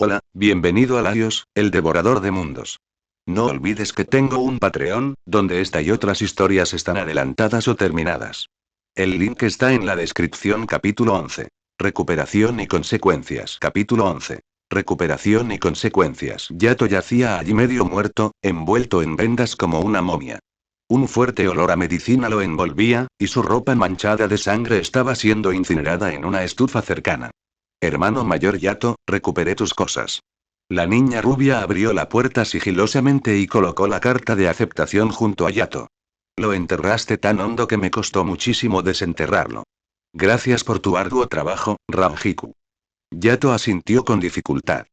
Hola, bienvenido a Laios, el devorador de mundos. No olvides que tengo un Patreon, donde esta y otras historias están adelantadas o terminadas. El link está en la descripción. Capítulo 11. Recuperación y consecuencias. Capítulo 11. Recuperación y consecuencias. Yato yacía allí medio muerto, envuelto en vendas como una momia. Un fuerte olor a medicina lo envolvía, y su ropa manchada de sangre estaba siendo incinerada en una estufa cercana. Hermano mayor Yato, recuperé tus cosas. La niña rubia abrió la puerta sigilosamente y colocó la carta de aceptación junto a Yato. Lo enterraste tan hondo que me costó muchísimo desenterrarlo. Gracias por tu arduo trabajo, Ranjiku. Yato asintió con dificultad.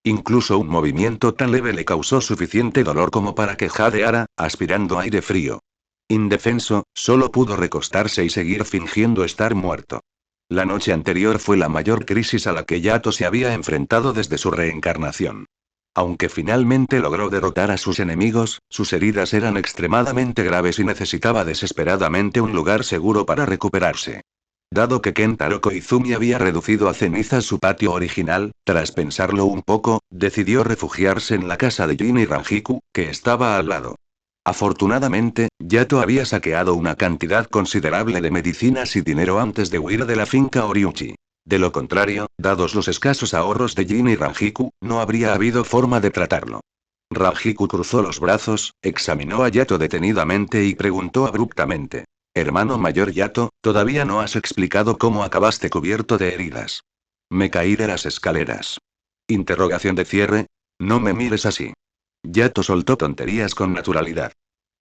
Incluso un movimiento tan leve le causó suficiente dolor como para que jadeara, aspirando aire frío. Indefenso, solo pudo recostarse y seguir fingiendo estar muerto. La noche anterior fue la mayor crisis a la que Yato se había enfrentado desde su reencarnación. Aunque finalmente logró derrotar a sus enemigos, sus heridas eran extremadamente graves y necesitaba desesperadamente un lugar seguro para recuperarse. Dado que Kentaro Koizumi había reducido a cenizas su patio original, tras pensarlo un poco, decidió refugiarse en la casa de Jin y Ranjiku, que estaba al lado. Afortunadamente, Yato había saqueado una cantidad considerable de medicinas y dinero antes de huir de la finca Oriuchi. De lo contrario, dados los escasos ahorros de Jin y Ranjiku, no habría habido forma de tratarlo. Ranjiku cruzó los brazos, examinó a Yato detenidamente y preguntó abruptamente. Hermano mayor Yato, todavía no has explicado cómo acabaste cubierto de heridas. Me caí de las escaleras. Interrogación de cierre. No me mires así. Yato soltó tonterías con naturalidad.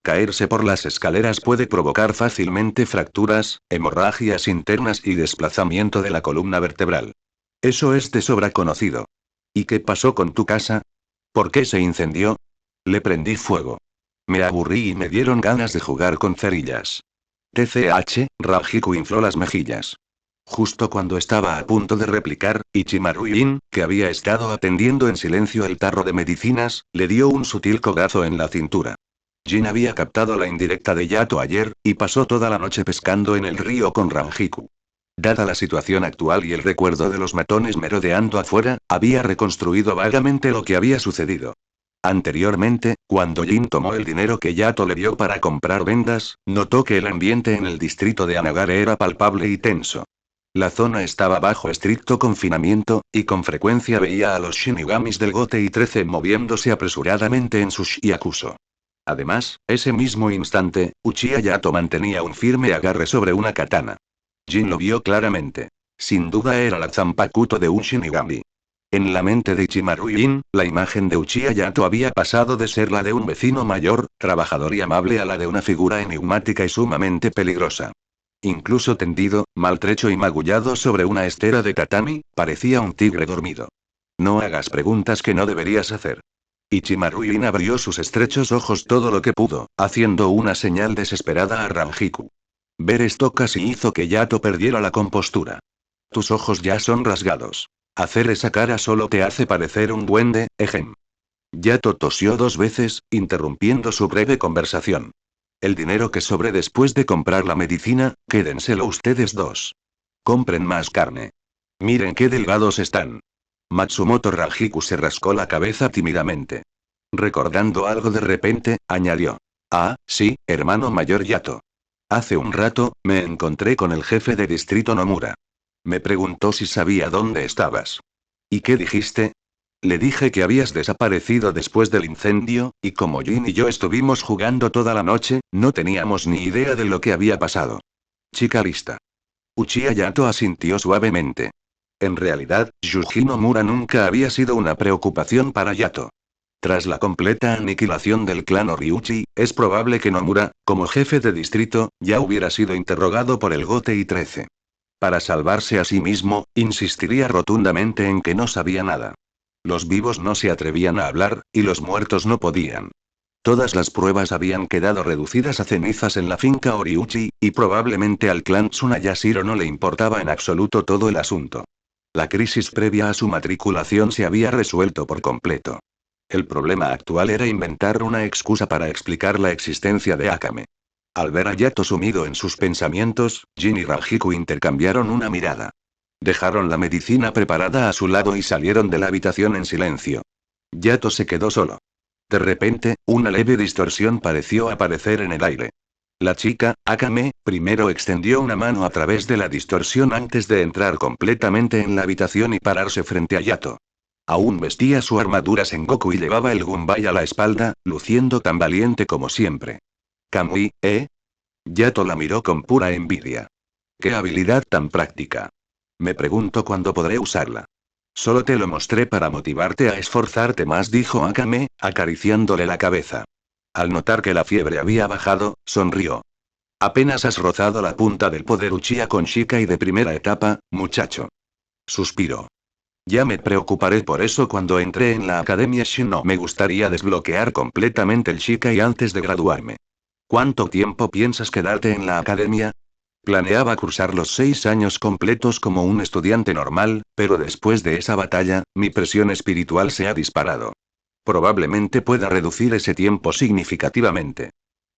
Caerse por las escaleras puede provocar fácilmente fracturas, hemorragias internas y desplazamiento de la columna vertebral. Eso es de sobra conocido. ¿Y qué pasó con tu casa? ¿Por qué se incendió? Le prendí fuego. Me aburrí y me dieron ganas de jugar con cerillas. TCH, Rajiku infló las mejillas. Justo cuando estaba a punto de replicar, Ichimaru Yin, que había estado atendiendo en silencio el tarro de medicinas, le dio un sutil codazo en la cintura. Jin había captado la indirecta de Yato ayer, y pasó toda la noche pescando en el río con Ranjiku. Dada la situación actual y el recuerdo de los matones merodeando afuera, había reconstruido vagamente lo que había sucedido. Anteriormente, cuando Jin tomó el dinero que Yato le dio para comprar vendas, notó que el ambiente en el distrito de Anagare era palpable y tenso. La zona estaba bajo estricto confinamiento, y con frecuencia veía a los shinigamis del Gote y 13 moviéndose apresuradamente en sus yakuzo. Además, ese mismo instante, Uchiha Yato mantenía un firme agarre sobre una katana. Jin lo vio claramente. Sin duda era la Zanpakuto de un shinigami. En la mente de Ichimaru Jin, la imagen de Uchiha Yato había pasado de ser la de un vecino mayor, trabajador y amable a la de una figura enigmática y sumamente peligrosa. Incluso tendido, maltrecho y magullado sobre una estera de tatami, parecía un tigre dormido. No hagas preguntas que no deberías hacer. Ichimaru Jin abrió sus estrechos ojos todo lo que pudo, haciendo una señal desesperada a Ranjiku. Ver esto casi hizo que Yato perdiera la compostura. Tus ojos ya son rasgados. Hacer esa cara solo te hace parecer un duende, ejem. Yato tosió 2 veces, interrumpiendo su breve conversación. El dinero que sobre después de comprar la medicina, quédenselo ustedes dos. Compren más carne. Miren qué delgados están. Matsumoto Rajiku se rascó la cabeza tímidamente. Recordando algo de repente, añadió. Ah, sí, hermano mayor Yato. Hace un rato, me encontré con el jefe de distrito Nomura. Me preguntó si sabía dónde estabas. ¿Y qué dijiste? Le dije que habías desaparecido después del incendio, y como Jin y yo estuvimos jugando toda la noche, no teníamos ni idea de lo que había pasado. Chica lista. Uchiha Yato asintió suavemente. En realidad, Yuji Nomura nunca había sido una preocupación para Yato. Tras la completa aniquilación del clan Oriuchi, es probable que Nomura, como jefe de distrito, ya hubiera sido interrogado por el Gote y 13. Para salvarse a sí mismo, insistiría rotundamente en que no sabía nada. Los vivos no se atrevían a hablar, y los muertos no podían. Todas las pruebas habían quedado reducidas a cenizas en la finca Oriuchi, y probablemente al clan Tsunayashiro no le importaba en absoluto todo el asunto. La crisis previa a su matriculación se había resuelto por completo. El problema actual era inventar una excusa para explicar la existencia de Akame. Al ver a Yato sumido en sus pensamientos, Jin y Ranjiku intercambiaron una mirada. Dejaron la medicina preparada a su lado y salieron de la habitación en silencio. Yato se quedó solo. De repente, una leve distorsión pareció aparecer en el aire. La chica, Akame, primero extendió una mano a través de la distorsión antes de entrar completamente en la habitación y pararse frente a Yato. Aún vestía su armadura Sengoku y llevaba el Gunbai a la espalda, luciendo tan valiente como siempre. Kamui, ¿eh? Yato la miró con pura envidia. ¡Qué habilidad tan práctica! Me pregunto cuándo podré usarla. Solo te lo mostré para motivarte a esforzarte más, dijo Akame, acariciándole la cabeza. Al notar que la fiebre había bajado, sonrió. Apenas has rozado la punta del poder Uchiha con Shikai de primera etapa, muchacho. Suspiró. Ya me preocuparé por eso cuando entré en la Academia Shino. Me gustaría desbloquear completamente el Shikai antes de graduarme. ¿Cuánto tiempo piensas quedarte en la academia? Planeaba cursar los 6 años completos como un estudiante normal, pero después de esa batalla, mi presión espiritual se ha disparado. Probablemente pueda reducir ese tiempo significativamente.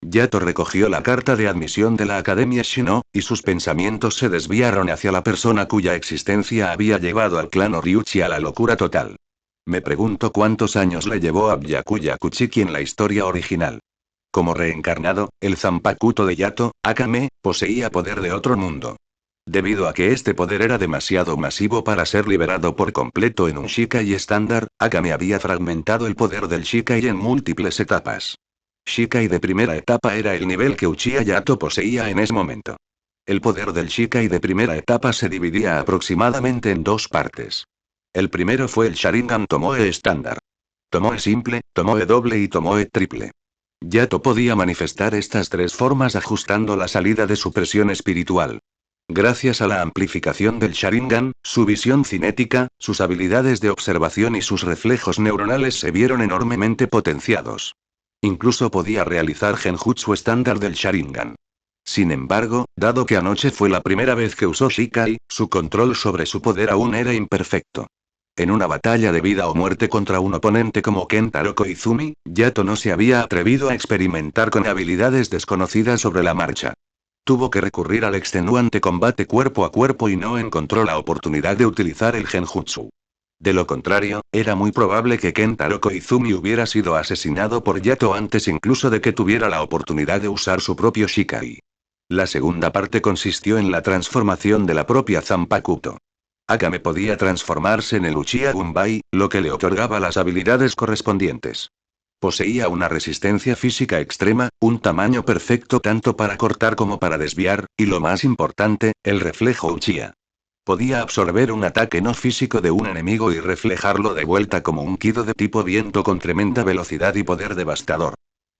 Yato recogió la carta de admisión de la Academia Shino, y sus pensamientos se desviaron hacia la persona cuya existencia había llevado al clan Ryuchi a la locura total. Me pregunto cuántos años le llevó a Byakuya Kuchiki en la historia original. Como reencarnado, el Zanpakuto de Yato, Akame, poseía poder de otro mundo. Debido a que este poder era demasiado masivo para ser liberado por completo en un Shikai estándar, Akame había fragmentado el poder del Shikai en múltiples etapas. Shikai de primera etapa era el nivel que Uchiha Yato poseía en ese momento. El poder del Shikai de primera etapa se dividía aproximadamente en 2 partes. El primero fue el Sharingan Tomoe estándar. Tomoe simple, Tomoe doble y Tomoe triple. Yato podía manifestar estas 3 formas ajustando la salida de su presión espiritual. Gracias a la amplificación del Sharingan, su visión cinética, sus habilidades de observación y sus reflejos neuronales se vieron enormemente potenciados. Incluso podía realizar Genjutsu estándar del Sharingan. Sin embargo, dado que anoche fue la primera vez que usó Shikai, su control sobre su poder aún era imperfecto. En una batalla de vida o muerte contra un oponente como Kentaro Koizumi, Yato no se había atrevido a experimentar con habilidades desconocidas sobre la marcha. Tuvo que recurrir al extenuante combate cuerpo a cuerpo y no encontró la oportunidad de utilizar el Genjutsu. De lo contrario, era muy probable que Kentaro Koizumi hubiera sido asesinado por Yato antes incluso de que tuviera la oportunidad de usar su propio Shikai. La segunda parte consistió en la transformación de la propia Zanpakuto. Akame podía transformarse en el Uchiha Gunbai, lo que le otorgaba las habilidades correspondientes. Poseía una resistencia física extrema, un tamaño perfecto tanto para cortar como para desviar, y lo más importante, el reflejo Uchiha. Podía absorber un ataque no físico de un enemigo y reflejarlo de vuelta como un Kido de tipo viento con tremenda velocidad y poder devastador.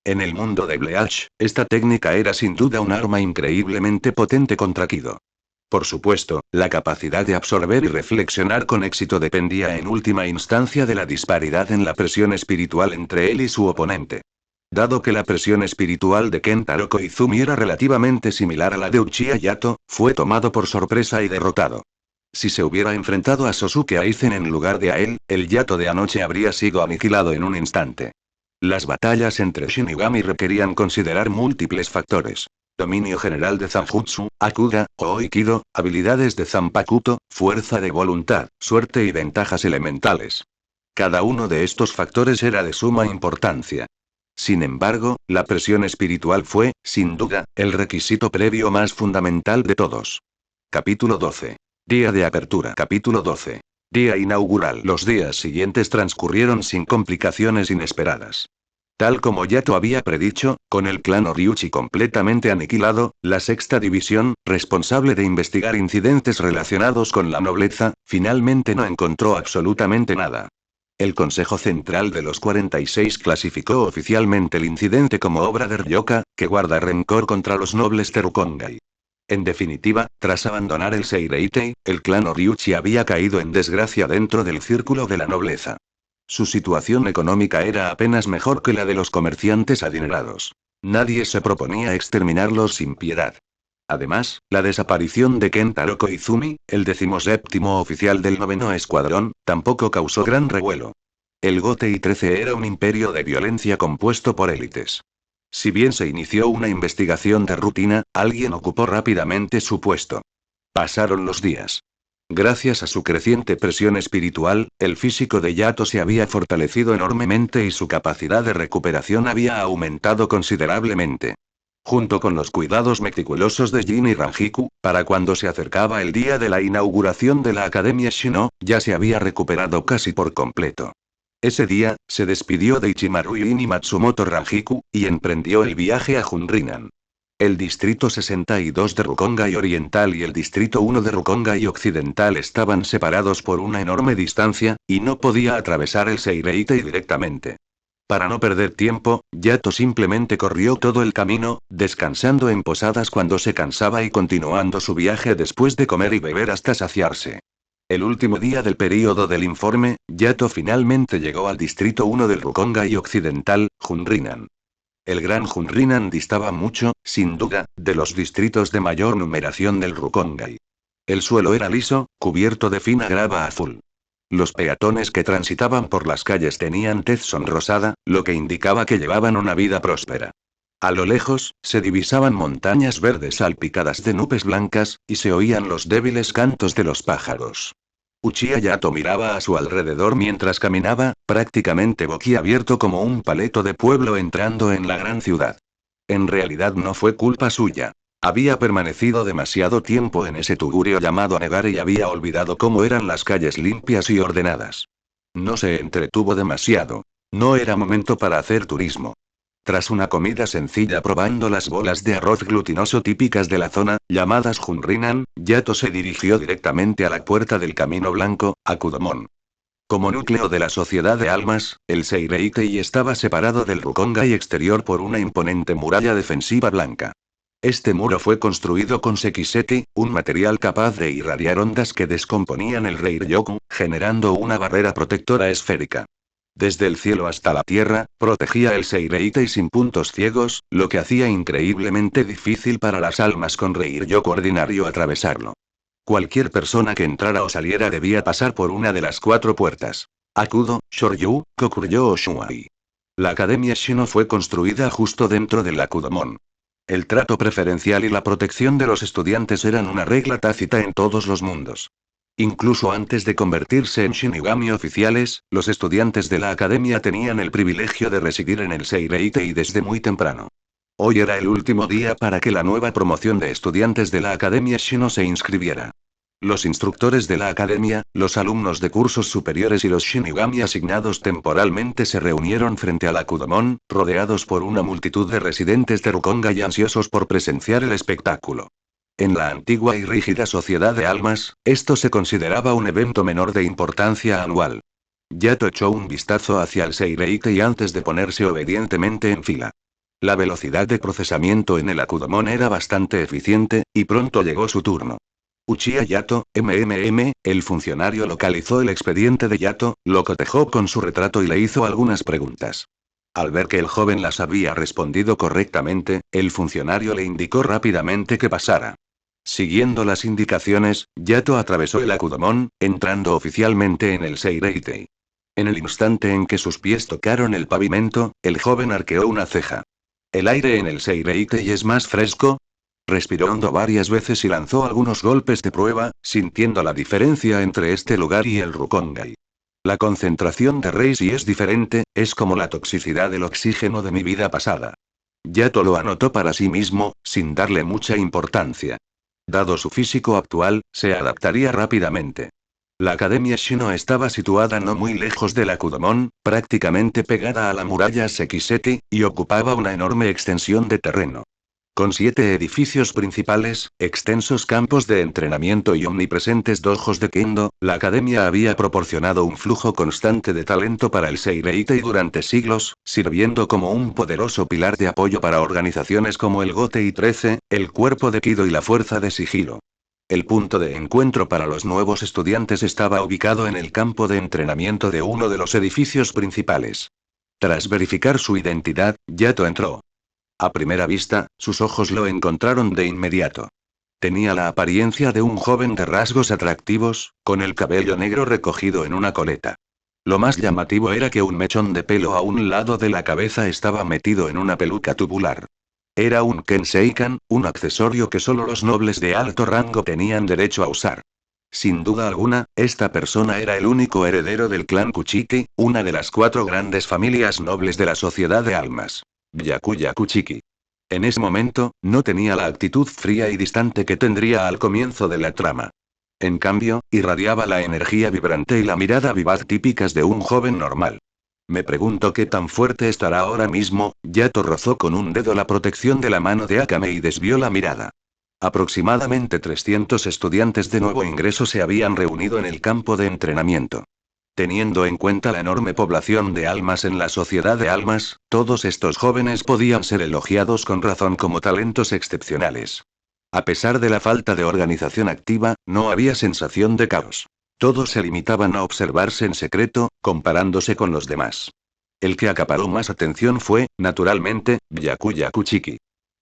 En el mundo de Bleach, esta técnica era sin duda un arma increíblemente potente contra Kido. Por supuesto, la capacidad de absorber y reflexionar con éxito dependía en última instancia de la disparidad en la presión espiritual entre él y su oponente. Dado que la presión espiritual de Kentaro Koizumi era relativamente similar a la de Uchiha Yato, fue tomado por sorpresa y derrotado. Si se hubiera enfrentado a Sosuke Aizen en lugar de a él, el Yato de anoche habría sido aniquilado en un instante. Las batallas entre Shinigami requerían considerar múltiples factores. Dominio general de Zanjutsu, Akuga, o Aikido, habilidades de Zanpakuto, fuerza de voluntad, suerte y ventajas elementales. Cada uno de estos factores era de suma importancia. Sin embargo, la presión espiritual fue, sin duda, el requisito previo más fundamental de todos. Capítulo 12. Día de apertura. Capítulo 12. Día inaugural. Los días siguientes transcurrieron sin complicaciones inesperadas. Tal como Yato había predicho, con el clan Ryuchi completamente aniquilado, la sexta división, responsable de investigar incidentes relacionados con la nobleza, finalmente no encontró absolutamente nada. El Consejo Central de los 46 clasificó oficialmente el incidente como obra de Ryoka, que guarda rencor contra los nobles Terukongai. En definitiva, tras abandonar el Seireitei, el clan Ryuchi había caído en desgracia dentro del círculo de la nobleza. Su situación económica era apenas mejor que la de los comerciantes adinerados. Nadie se proponía exterminarlos sin piedad. Además, la desaparición de Kentaro Koizumi, el 17º oficial del 9º escuadrón, tampoco causó gran revuelo. El Gotei 13 era un imperio de violencia compuesto por élites. Si bien se inició una investigación de rutina, alguien ocupó rápidamente su puesto. Pasaron los días. Gracias a su creciente presión espiritual, el físico de Yato se había fortalecido enormemente y su capacidad de recuperación había aumentado considerablemente. Junto con los cuidados meticulosos de Jin y Ranjiku, para cuando se acercaba el día de la inauguración de la Academia Shino, ya se había recuperado casi por completo. Ese día, se despidió de Ichimaru Jin y Matsumoto Ranjiku, y emprendió el viaje a Junrinan. El distrito 62 de Rukongai Oriental y el distrito 1 de Rukongai Occidental estaban separados por una enorme distancia, y no podía atravesar el Seireitei directamente. Para no perder tiempo, Yato simplemente corrió todo el camino, descansando en posadas cuando se cansaba y continuando su viaje después de comer y beber hasta saciarse. El último día del período del informe, Yato finalmente llegó al distrito 1 del Rukongai Occidental, Junrinan. El Gran Junrinan distaba mucho, sin duda, de los distritos de mayor numeración del Rukongai. El suelo era liso, cubierto de fina grava azul. Los peatones que transitaban por las calles tenían tez sonrosada, lo que indicaba que llevaban una vida próspera. A lo lejos, se divisaban montañas verdes salpicadas de nubes blancas, y se oían los débiles cantos de los pájaros. Uchiha Yato miraba a su alrededor mientras caminaba, prácticamente boquiabierto como un paleto de pueblo entrando en la gran ciudad. En realidad no fue culpa suya. Había permanecido demasiado tiempo en ese tugurio llamado Negare y había olvidado cómo eran las calles limpias y ordenadas. No se entretuvo demasiado. No era momento para hacer turismo. Tras una comida sencilla probando las bolas de arroz glutinoso típicas de la zona, llamadas Junrinan, Yato se dirigió directamente a la puerta del Camino Blanco, a Kudomon. Como núcleo de la sociedad de almas, el Seireitei estaba separado del Rukongai exterior por una imponente muralla defensiva blanca. Este muro fue construido con Sekiseki, un material capaz de irradiar ondas que descomponían el Reiryoku, generando una barrera protectora esférica. Desde el cielo hasta la tierra, protegía el Seireitei sin puntos ciegos, lo que hacía increíblemente difícil para las almas con Reiryoku ordinario atravesarlo. Cualquier persona que entrara o saliera debía pasar por una de las 4 puertas. Akudo, Shoryu, Kokuryo o Shuai. La Academia Shino fue construida justo dentro del Akudomon. El trato preferencial y la protección de los estudiantes eran una regla tácita en todos los mundos. Incluso antes de convertirse en Shinigami oficiales, los estudiantes de la academia tenían el privilegio de residir en el Seireitei desde muy temprano. Hoy era el último día para que la nueva promoción de estudiantes de la Academia Shino se inscribiera. Los instructores de la academia, los alumnos de cursos superiores y los Shinigami asignados temporalmente se reunieron frente al Akudomon, rodeados por una multitud de residentes de Rukongai ansiosos por presenciar el espectáculo. En la antigua y rígida sociedad de almas, esto se consideraba un evento menor de importancia anual. Yato echó un vistazo hacia el Seireitei antes de ponerse obedientemente en fila. La velocidad de procesamiento en el Akudomon era bastante eficiente, y pronto llegó su turno. Uchiha Yato, el funcionario localizó el expediente de Yato, lo cotejó con su retrato y le hizo algunas preguntas. Al ver que el joven las había respondido correctamente, el funcionario le indicó rápidamente que pasara. Siguiendo las indicaciones, Yato atravesó el Akudomon, entrando oficialmente en el Seireitei. En el instante en que sus pies tocaron el pavimento, el joven arqueó una ceja. ¿El aire en el Seireitei es más fresco? Respiró hondo varias veces y lanzó algunos golpes de prueba, sintiendo la diferencia entre este lugar y el Rukongai. La concentración de Reishi es diferente, es como la toxicidad del oxígeno de mi vida pasada. Yato lo anotó para sí mismo, sin darle mucha importancia. Dado su físico actual, se adaptaría rápidamente. La Academia Shino estaba situada no muy lejos del Akudomon, prácticamente pegada a la muralla Sekiseki, y ocupaba una enorme extensión de terreno. Con 7 edificios principales, extensos campos de entrenamiento y omnipresentes dojos de kendo, la academia había proporcionado un flujo constante de talento para el Seireitei durante siglos, sirviendo como un poderoso pilar de apoyo para organizaciones como el Gotei 13, el Cuerpo de Kido y la Fuerza de Sigilo. El punto de encuentro para los nuevos estudiantes estaba ubicado en el campo de entrenamiento de uno de los edificios principales. Tras verificar su identidad, Yato entró. A primera vista, sus ojos lo encontraron de inmediato. Tenía la apariencia de un joven de rasgos atractivos, con el cabello negro recogido en una coleta. Lo más llamativo era que un mechón de pelo a un lado de la cabeza estaba metido en una peluca tubular. Era un Kenseikan, un accesorio que solo los nobles de alto rango tenían derecho a usar. Sin duda alguna, esta persona era el único heredero del clan Kuchiki, una de las 4 grandes familias nobles de la sociedad de almas. Byakuya Kuchiki. En ese momento, no tenía la actitud fría y distante que tendría al comienzo de la trama. En cambio, irradiaba la energía vibrante y la mirada vivaz típicas de un joven normal. Me pregunto qué tan fuerte estará ahora mismo. Yato rozó con un dedo la protección de la mano de Akame y desvió la mirada. Aproximadamente 300 estudiantes de nuevo ingreso se habían reunido en el campo de entrenamiento. Teniendo en cuenta la enorme población de almas en la sociedad de almas, todos estos jóvenes podían ser elogiados con razón como talentos excepcionales. A pesar de la falta de organización activa, no había sensación de caos. Todos se limitaban a observarse en secreto, comparándose con los demás. El que acaparó más atención fue, naturalmente, Byakuya Kuchiki.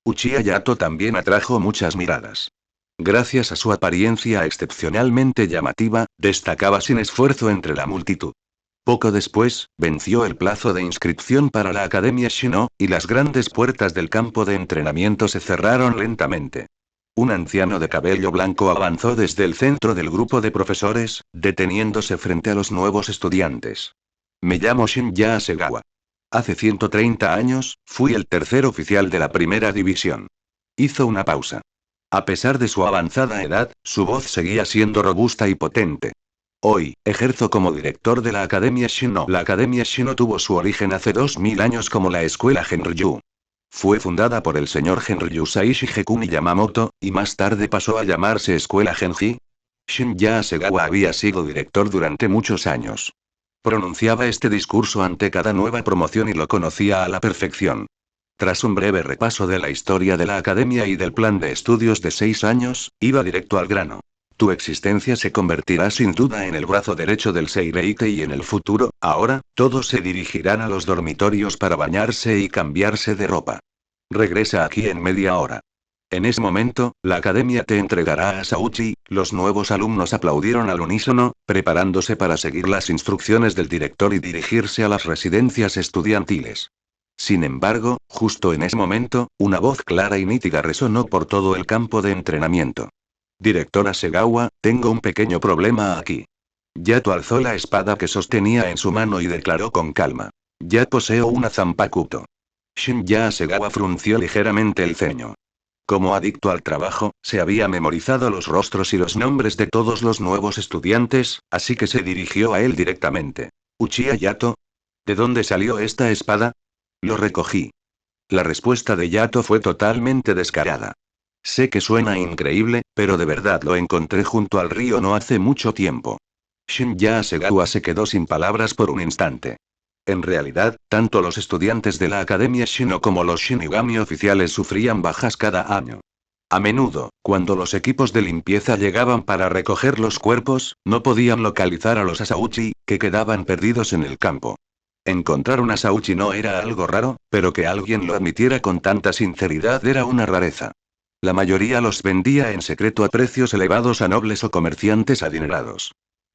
Uchiha Yato también atrajo muchas miradas. Gracias a su apariencia excepcionalmente llamativa, destacaba sin esfuerzo entre la multitud. Poco después, venció el plazo de inscripción para la Academia Shino, y las grandes puertas del campo de entrenamiento se cerraron lentamente. Un anciano de cabello blanco avanzó desde el centro del grupo de profesores, deteniéndose frente a los nuevos estudiantes. Me llamo Shinya Asegawa. Hace 130 años, fui el tercer oficial de la primera división. Hizo una pausa. A pesar de su avanzada edad, su voz seguía siendo robusta y potente. Hoy, ejerzo como director de la Academia Shino. La Academia Shino tuvo su origen hace 2000 años como la Escuela Genryu. Fue fundada por el señor Genryu Saishi Gekuni Yamamoto, y más tarde pasó a llamarse Escuela Genji. Shinya Asegawa había sido director durante muchos años. Pronunciaba este discurso ante cada nueva promoción y lo conocía a la perfección. Tras un breve repaso de la historia de la academia y del plan de estudios de 6 años, iba directo al grano. Tu existencia se convertirá sin duda en el brazo derecho del Seireite y en el futuro, ahora, todos se dirigirán a los dormitorios para bañarse y cambiarse de ropa. Regresa aquí en media hora. En ese momento, la academia te entregará a Sauchi. Los nuevos alumnos aplaudieron al unísono, preparándose para seguir las instrucciones del director y dirigirse a las residencias estudiantiles. Sin embargo, justo en ese momento, una voz clara y nítida resonó por todo el campo de entrenamiento. Directora Segawa, tengo un pequeño problema aquí. Yato alzó la espada que sostenía en su mano y declaró con calma. Ya poseo una Zanpakuto. Shinya Asegawa frunció ligeramente el ceño. Como adicto al trabajo, se había memorizado los rostros y los nombres de todos los nuevos estudiantes, así que se dirigió a él directamente. Uchiha Yato. ¿De dónde salió esta espada? Lo recogí. La respuesta de Yato fue totalmente descarada. Sé que suena increíble, pero de verdad lo encontré junto al río no hace mucho tiempo. Shinya Asegawa se quedó sin palabras por un instante. En realidad, tanto los estudiantes de la Academia Shino como los Shinigami oficiales sufrían bajas cada año. A menudo, cuando los equipos de limpieza llegaban para recoger los cuerpos, no podían localizar a los Asauchi, que quedaban perdidos en el campo. Encontrar un Asauchi no era algo raro, pero que alguien lo admitiera con tanta sinceridad era una rareza. La mayoría los vendía en secreto a precios elevados a nobles o comerciantes adinerados.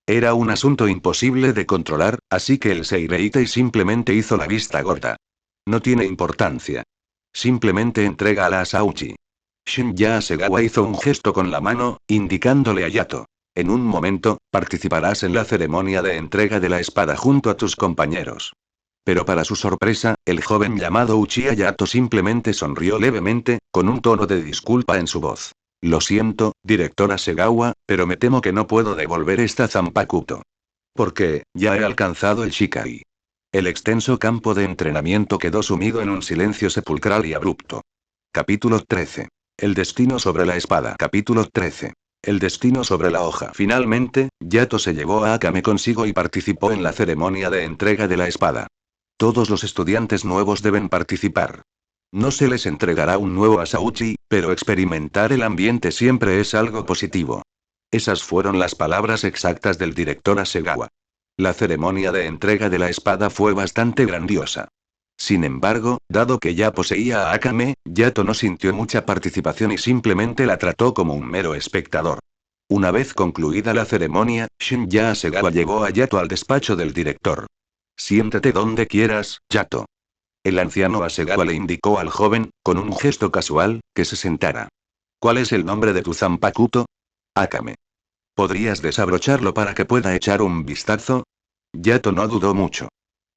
Era un asunto imposible de controlar, así que el Seireitei simplemente hizo la vista gorda. No tiene importancia. Simplemente entrega a la Asauchi. Shinya Asegawa hizo un gesto con la mano, indicándole a Yato. En un momento, participarás en la ceremonia de entrega de la espada junto a tus compañeros. Pero para su sorpresa, el joven llamado Uchiha Yato simplemente sonrió levemente, con un tono de disculpa en su voz. Lo siento, directora Segawa, pero me temo que no puedo devolver esta Zanpakuto. Porque, ya he alcanzado el Shikai. El extenso campo de entrenamiento quedó sumido en un silencio sepulcral y abrupto. Capítulo 13. El destino sobre la espada. Capítulo 13. El destino sobre la hoja. Finalmente, Yato se llevó a Akame consigo y participó en la ceremonia de entrega de la espada. Todos los estudiantes nuevos deben participar. No se les entregará un nuevo Asauchi, pero experimentar el ambiente siempre es algo positivo. Esas fueron las palabras exactas del director Asegawa. La ceremonia de entrega de la espada fue bastante grandiosa. Sin embargo, dado que ya poseía a Akame, Yato no sintió mucha participación y simplemente la trató como un mero espectador. Una vez concluida la ceremonia, Shinya Asegawa llevó a Yato al despacho del director. Siéntate donde quieras, Yato. El anciano Asegawa le indicó al joven, con un gesto casual, que se sentara. ¿Cuál es el nombre de tu Zanpakuto? Akame. ¿Podrías desabrocharlo para que pueda echar un vistazo? Yato no dudó mucho.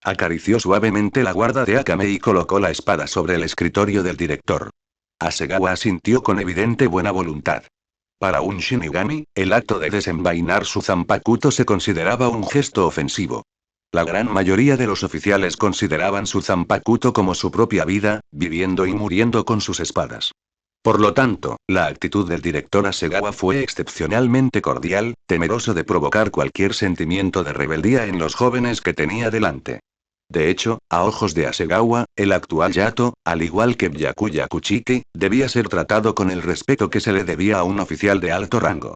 Acarició suavemente la guarda de Akame y colocó la espada sobre el escritorio del director. Hasegawa asintió con evidente buena voluntad. Para un Shinigami, el acto de desenvainar su zanpakuto se consideraba un gesto ofensivo. La gran mayoría de los oficiales consideraban su zanpakuto como su propia vida, viviendo y muriendo con sus espadas. Por lo tanto, la actitud del director Hasegawa fue excepcionalmente cordial, temeroso de provocar cualquier sentimiento de rebeldía en los jóvenes que tenía delante. De hecho, a ojos de Hasegawa, el actual Yato, al igual que Byakuya Kuchiki, debía ser tratado con el respeto que se le debía a un oficial de alto rango.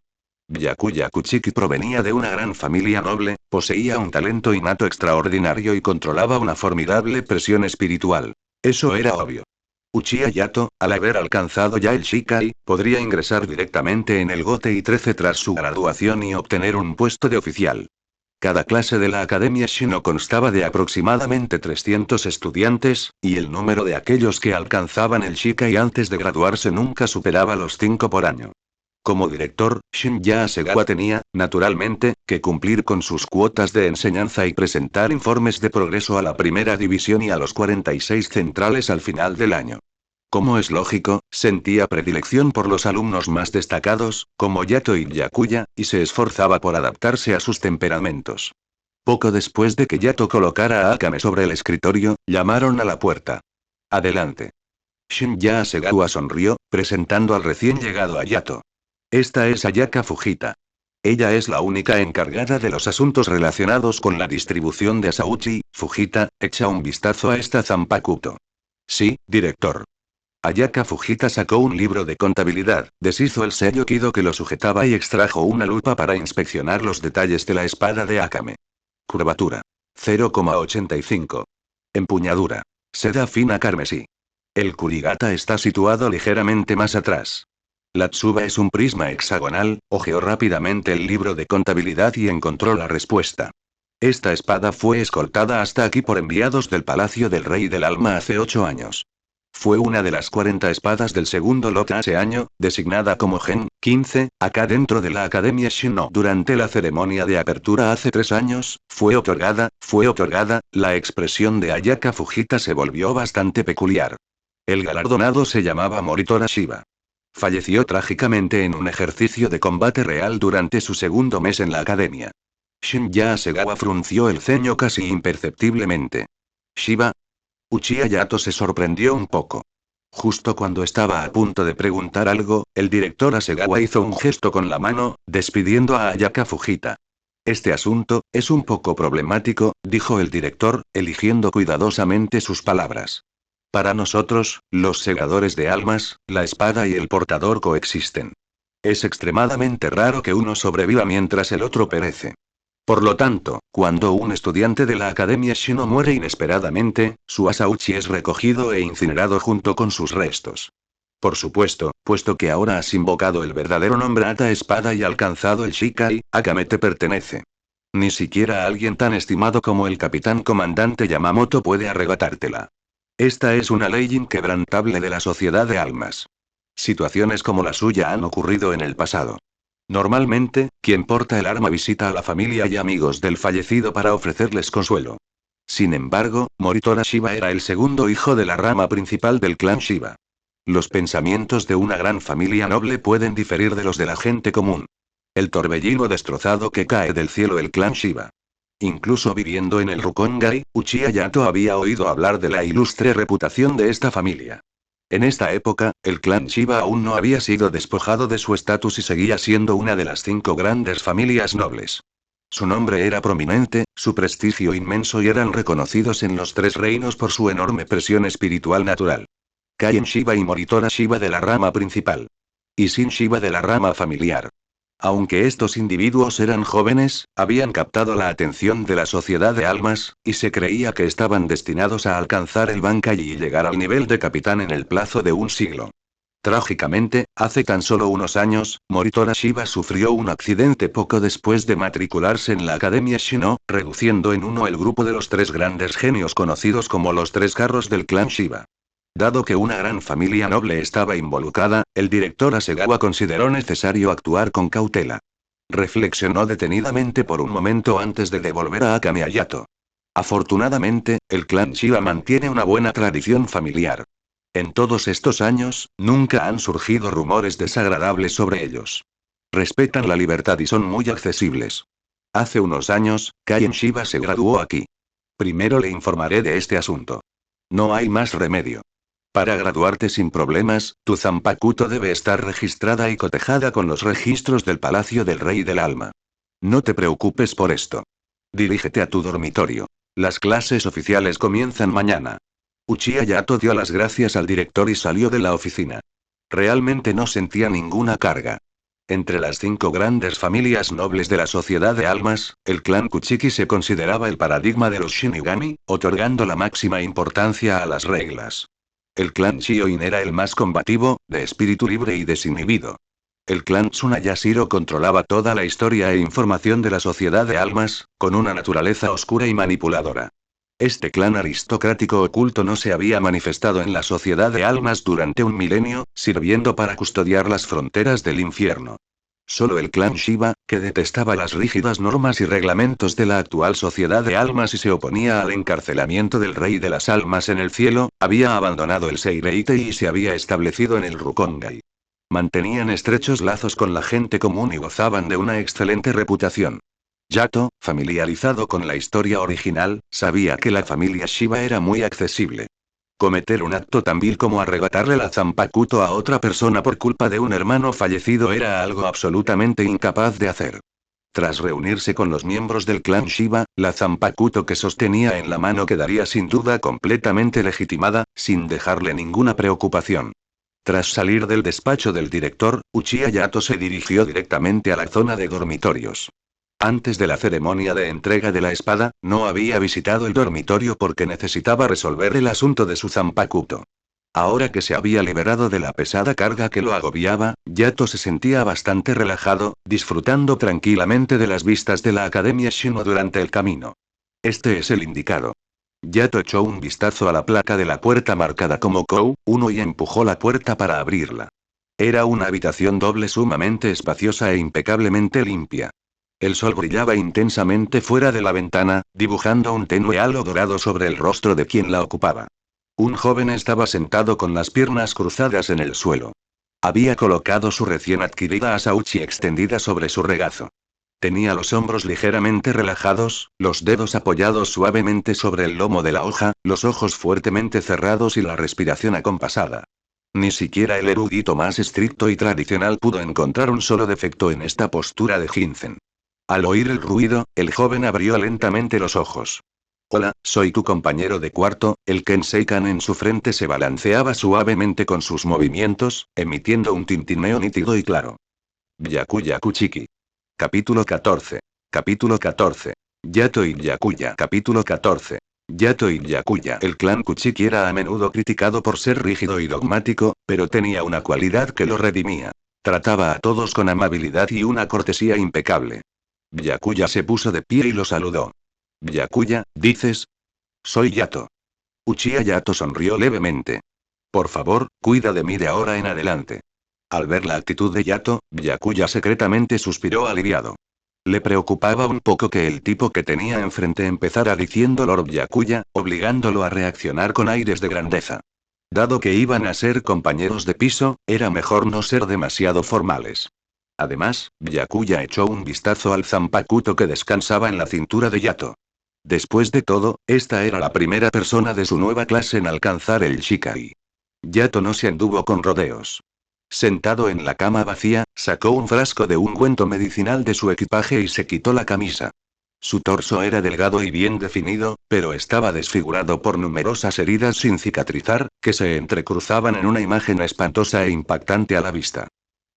Byakuya Kuchiki provenía de una gran familia noble, poseía un talento innato extraordinario y controlaba una formidable presión espiritual. Eso era obvio. Uchiha Yato, al haber alcanzado ya el Shikai, podría ingresar directamente en el Gotei 13 tras su graduación y obtener un puesto de oficial. Cada clase de la Academia Shino constaba de aproximadamente 300 estudiantes, y el número de aquellos que alcanzaban el Shikai antes de graduarse nunca superaba los 5 por año. Como director, Shinya Hasegawa tenía, naturalmente, que cumplir con sus cuotas de enseñanza y presentar informes de progreso a la primera división y a los 46 centrales al final del año. Como es lógico, sentía predilección por los alumnos más destacados, como Yato y Byakuya, y se esforzaba por adaptarse a sus temperamentos. Poco después de que Yato colocara a Akame sobre el escritorio, llamaron a la puerta. Adelante. Shinya Hasegawa sonrió, presentando al recién llegado a Yato. Esta es Ayaka Fujita. Ella es la única encargada de los asuntos relacionados con la distribución de Asauchi. Fujita, echa un vistazo a esta zanpakuto. Sí, director. Ayaka Fujita sacó un libro de contabilidad, deshizo el sello Kido que lo sujetaba y extrajo una lupa para inspeccionar los detalles de la espada de Akame. Curvatura. 0,85. Empuñadura. Seda fina carmesí. El kurigata está situado ligeramente más atrás. La tsuba es un prisma hexagonal. Hojeó rápidamente el libro de contabilidad y encontró la respuesta. Esta espada fue escoltada hasta aquí por enviados del Palacio del Rey del Alma hace 8 años. Fue una de las 40 espadas del segundo lote ese año, designada como Gen 15, acá dentro de la Academia Shino. Durante la ceremonia de apertura hace 3 años, fue otorgada. La expresión de Ayaka Fujita se volvió bastante peculiar. El galardonado se llamaba Moritora Shiba. Falleció trágicamente en un ejercicio de combate real durante su segundo mes en la academia. Shinya Hasegawa frunció el ceño casi imperceptiblemente. ¿Shiba? Uchiha Yato se sorprendió un poco. Justo cuando estaba a punto de preguntar algo, el director Hasegawa hizo un gesto con la mano, despidiendo a Ayaka Fujita. Este asunto es un poco problemático, dijo el director, eligiendo cuidadosamente sus palabras. Para nosotros, los segadores de almas, la espada y el portador coexisten. Es extremadamente raro que uno sobreviva mientras el otro perece. Por lo tanto, cuando un estudiante de la Academia Shino muere inesperadamente, su Asauchi es recogido e incinerado junto con sus restos. Por supuesto, puesto que ahora has invocado el verdadero nombre Ata Espada y alcanzado el Shikai, Akame te pertenece. Ni siquiera alguien tan estimado como el capitán comandante Yamamoto puede arrebatártela. Esta es una ley inquebrantable de la sociedad de almas. Situaciones como la suya han ocurrido en el pasado. Normalmente, quien porta el arma visita a la familia y amigos del fallecido para ofrecerles consuelo. Sin embargo, Moritora Shiba era el segundo hijo de la rama principal del clan Shiba. Los pensamientos de una gran familia noble pueden diferir de los de la gente común. El torbellino destrozado que cae del cielo el clan Shiba. Incluso viviendo en el Rukongai, Uchiha Yato había oído hablar de la ilustre reputación de esta familia. En esta época, el clan Shiba aún no había sido despojado de su estatus y seguía siendo una de las 5 grandes familias nobles. Su nombre era prominente, su prestigio inmenso y eran reconocidos en los 3 reinos por su enorme presión espiritual natural. Kaien Shiba y Moritora Shiba de la rama principal. Y Shin Shiba de la rama familiar. Aunque estos individuos eran jóvenes, habían captado la atención de la sociedad de almas, y se creía que estaban destinados a alcanzar el Bankai y llegar al nivel de capitán en el plazo de un siglo. Trágicamente, hace tan solo unos años, Moritora Shiba sufrió un accidente poco después de matricularse en la Academia Shino, reduciendo en uno el grupo de los 3 grandes genios conocidos como los 3 carros del clan Shiba. Dado que una gran familia noble estaba involucrada, el director Hasegawa consideró necesario actuar con cautela. Reflexionó detenidamente por un momento antes de devolver a Akame a Yato. Afortunadamente, el clan Shiba mantiene una buena tradición familiar. En todos estos años, nunca han surgido rumores desagradables sobre ellos. Respetan la libertad y son muy accesibles. Hace unos años, Kaien Shiba se graduó aquí. Primero le informaré de este asunto. No hay más remedio. Para graduarte sin problemas, tu Zanpakuto debe estar registrada y cotejada con los registros del Palacio del Rey del Alma. No te preocupes por esto. Dirígete a tu dormitorio. Las clases oficiales comienzan mañana. Uchiha Yato dio las gracias al director y salió de la oficina. Realmente no sentía ninguna carga. Entre las 5 grandes familias nobles de la sociedad de almas, el clan Kuchiki se consideraba el paradigma de los Shinigami, otorgando la máxima importancia a las reglas. El clan Shioin era el más combativo, de espíritu libre y desinhibido. El clan Tsunayashiro controlaba toda la historia e información de la sociedad de almas, con una naturaleza oscura y manipuladora. Este clan aristocrático oculto no se había manifestado en la sociedad de almas durante un milenio, sirviendo para custodiar las fronteras del infierno. Solo el clan Shiba, que detestaba las rígidas normas y reglamentos de la actual sociedad de almas y se oponía al encarcelamiento del rey de las almas en el cielo, había abandonado el Seireitei y se había establecido en el Rukongai. Mantenían estrechos lazos con la gente común y gozaban de una excelente reputación. Yato, familiarizado con la historia original, sabía que la familia Shiba era muy accesible. Cometer un acto tan vil como arrebatarle la Zanpakuto a otra persona por culpa de un hermano fallecido era algo absolutamente incapaz de hacer. Tras reunirse con los miembros del clan Shiba, la Zanpakuto que sostenía en la mano quedaría sin duda completamente legitimada, sin dejarle ninguna preocupación. Tras salir del despacho del director, Uchiha Yato se dirigió directamente a la zona de dormitorios. Antes de la ceremonia de entrega de la espada, no había visitado el dormitorio porque necesitaba resolver el asunto de su Zanpakuto. Ahora que se había liberado de la pesada carga que lo agobiaba, Yato se sentía bastante relajado, disfrutando tranquilamente de las vistas de la Academia Shino durante el camino. Este es el indicado. Yato echó un vistazo a la placa de la puerta marcada como Kou 1 y empujó la puerta para abrirla. Era una habitación doble sumamente espaciosa e impecablemente limpia. El sol brillaba intensamente fuera de la ventana, dibujando un tenue halo dorado sobre el rostro de quien la ocupaba. Un joven estaba sentado con las piernas cruzadas en el suelo. Había colocado su recién adquirida asauchi extendida sobre su regazo. Tenía los hombros ligeramente relajados, los dedos apoyados suavemente sobre el lomo de la hoja, los ojos fuertemente cerrados y la respiración acompasada. Ni siquiera el erudito más estricto y tradicional pudo encontrar un solo defecto en esta postura de Jinzen. Al oír el ruido, el joven abrió lentamente los ojos. Hola, soy tu compañero de cuarto. El Kenseikan en su frente se balanceaba suavemente con sus movimientos, emitiendo un tintineo nítido y claro. Byakuya Kuchiki. Capítulo 14. Capítulo 14. Yato y Byakuya. Capítulo 14. Yato y Byakuya. El clan Kuchiki era a menudo criticado por ser rígido y dogmático, pero tenía una cualidad que lo redimía. Trataba a todos con amabilidad y una cortesía impecable. Byakuya se puso de pie y lo saludó. Byakuya, ¿dices? Soy Yato. Uchiha Yato sonrió levemente. Por favor, cuida de mí de ahora en adelante. Al ver la actitud de Yato, Byakuya secretamente suspiró aliviado. Le preocupaba un poco que el tipo que tenía enfrente empezara diciendo Lord Byakuya, obligándolo a reaccionar con aires de grandeza. Dado que iban a ser compañeros de piso, era mejor no ser demasiado formales. Además, Byakuya echó un vistazo al Zanpakuto que descansaba en la cintura de Yato. Después de todo, esta era la primera persona de su nueva clase en alcanzar el Shikai. Yato no se anduvo con rodeos. Sentado en la cama vacía, sacó un frasco de ungüento medicinal de su equipaje y se quitó la camisa. Su torso era delgado y bien definido, pero estaba desfigurado por numerosas heridas sin cicatrizar, que se entrecruzaban en una imagen espantosa e impactante a la vista.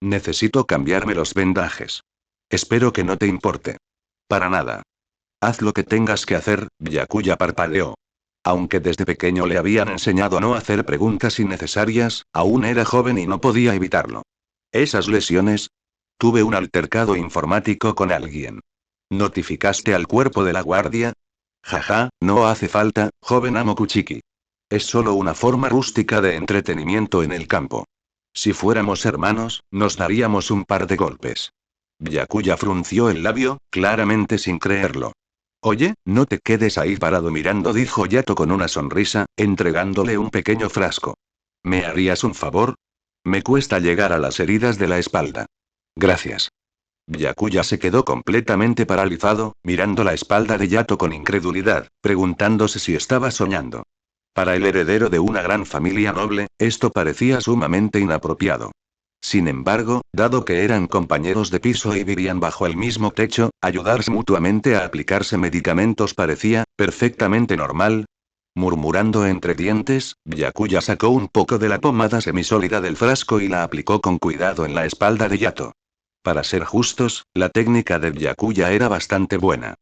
Necesito cambiarme los vendajes. Espero que no te importe. Para nada. Haz lo que tengas que hacer. Byakuya parpadeó. Aunque desde pequeño le habían enseñado a no hacer preguntas innecesarias, aún era joven y no podía evitarlo. ¿Esas lesiones? Tuve un altercado informático con alguien. ¿Notificaste al cuerpo de la guardia? Jaja, no hace falta, joven amo Kuchiki. Es solo una forma rústica de entretenimiento en el campo. Si fuéramos hermanos, nos daríamos un par de golpes. Byakuya frunció el labio, claramente sin creerlo. Oye, no te quedes ahí parado mirando, dijo Yato con una sonrisa, entregándole un pequeño frasco. ¿Me harías un favor? Me cuesta llegar a las heridas de la espalda. Gracias. Byakuya se quedó completamente paralizado, mirando la espalda de Yato con incredulidad, preguntándose si estaba soñando. Para el heredero de una gran familia noble, esto parecía sumamente inapropiado. Sin embargo, dado que eran compañeros de piso y vivían bajo el mismo techo, ayudarse mutuamente a aplicarse medicamentos parecía perfectamente normal. Murmurando entre dientes, Byakuya sacó un poco de la pomada semisólida del frasco y la aplicó con cuidado en la espalda de Yato. Para ser justos, la técnica de Byakuya era bastante buena.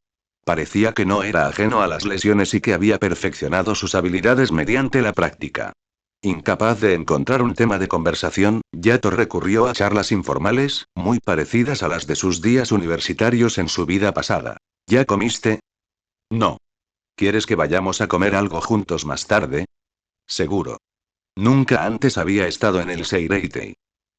Parecía que no era ajeno a las lesiones y que había perfeccionado sus habilidades mediante la práctica. Incapaz de encontrar un tema de conversación, Yato recurrió a charlas informales, muy parecidas a las de sus días universitarios en su vida pasada. ¿Ya comiste? No. ¿Quieres que vayamos a comer algo juntos más tarde? Seguro. Nunca antes había estado en el Seireitei.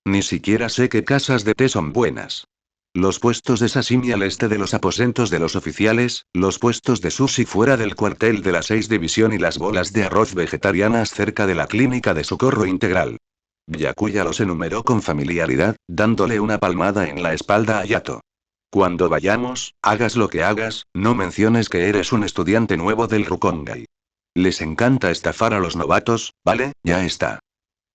Ni siquiera sé qué casas de té son buenas. Los puestos de sashimi al este de los aposentos de los oficiales, los puestos de sushi fuera del cuartel de la 6 División y las bolas de arroz vegetarianas cerca de la clínica de socorro integral. Byakuya los enumeró con familiaridad, dándole una palmada en la espalda a Yato. Cuando vayamos, hagas lo que hagas, no menciones que eres un estudiante nuevo del Rukongai. Les encanta estafar a los novatos, ¿vale? Ya está.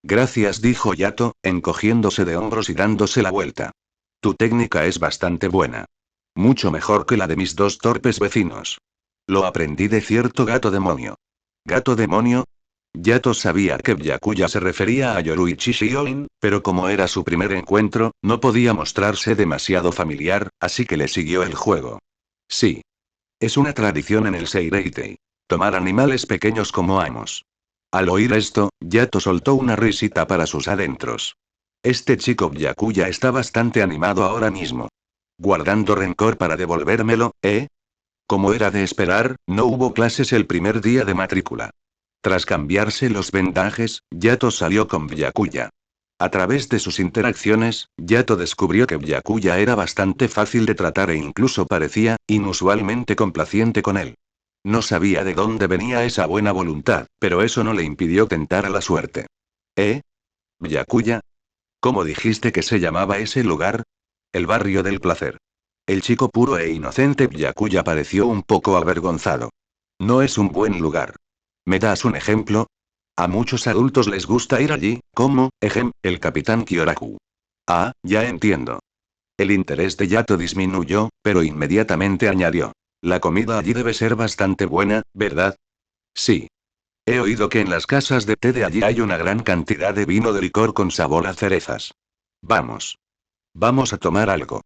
Gracias, dijo Yato, encogiéndose de hombros y dándose la vuelta. Tu técnica es bastante buena. Mucho mejor que la de mis dos torpes vecinos. Lo aprendí de cierto gato demonio. ¿Gato demonio? Yato sabía que Byakuya se refería a Yoruichi Shioin, pero como era su primer encuentro, no podía mostrarse demasiado familiar, así que le siguió el juego. Sí. Es una tradición en el Seireitei. Tomar animales pequeños como amos. Al oír esto, Yato soltó una risita para sus adentros. Este chico Byakuya está bastante animado ahora mismo. Guardando rencor para devolvérmelo, ¿eh? Como era de esperar, no hubo clases el primer día de matrícula. Tras cambiarse los vendajes, Yato salió con Byakuya. A través de sus interacciones, Yato descubrió que Byakuya era bastante fácil de tratar e incluso parecía, inusualmente complaciente con él. No sabía de dónde venía esa buena voluntad, pero eso no le impidió tentar a la suerte. ¿Eh? ¿Byakuya? ¿Cómo dijiste que se llamaba ese lugar? El barrio del placer. El chico puro e inocente Byakuya pareció un poco avergonzado. No es un buen lugar. ¿Me das un ejemplo? A muchos adultos les gusta ir allí, como, el capitán Kyoraku. Ah, ya entiendo. El interés de Yato disminuyó, pero inmediatamente añadió. La comida allí debe ser bastante buena, ¿verdad? Sí. He oído que en las casas de té de allí hay una gran cantidad de vino de licor con sabor a cerezas. Vamos. Vamos a tomar algo.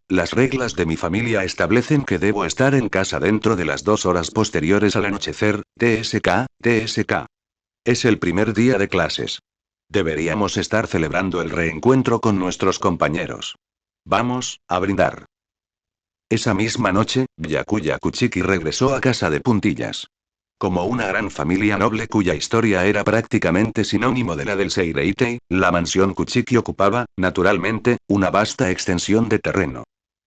Las reglas de mi familia establecen que debo estar en casa dentro de las 2 horas posteriores al anochecer, TSK. Es el primer día de clases. Deberíamos estar celebrando el reencuentro con nuestros compañeros. Vamos, a brindar. Esa misma noche, Byakuya Kuchiki regresó a casa de puntillas. Como una gran familia noble cuya historia era prácticamente sinónimo de la del Seireitei, la mansión Kuchiki ocupaba, naturalmente, una vasta extensión de terreno.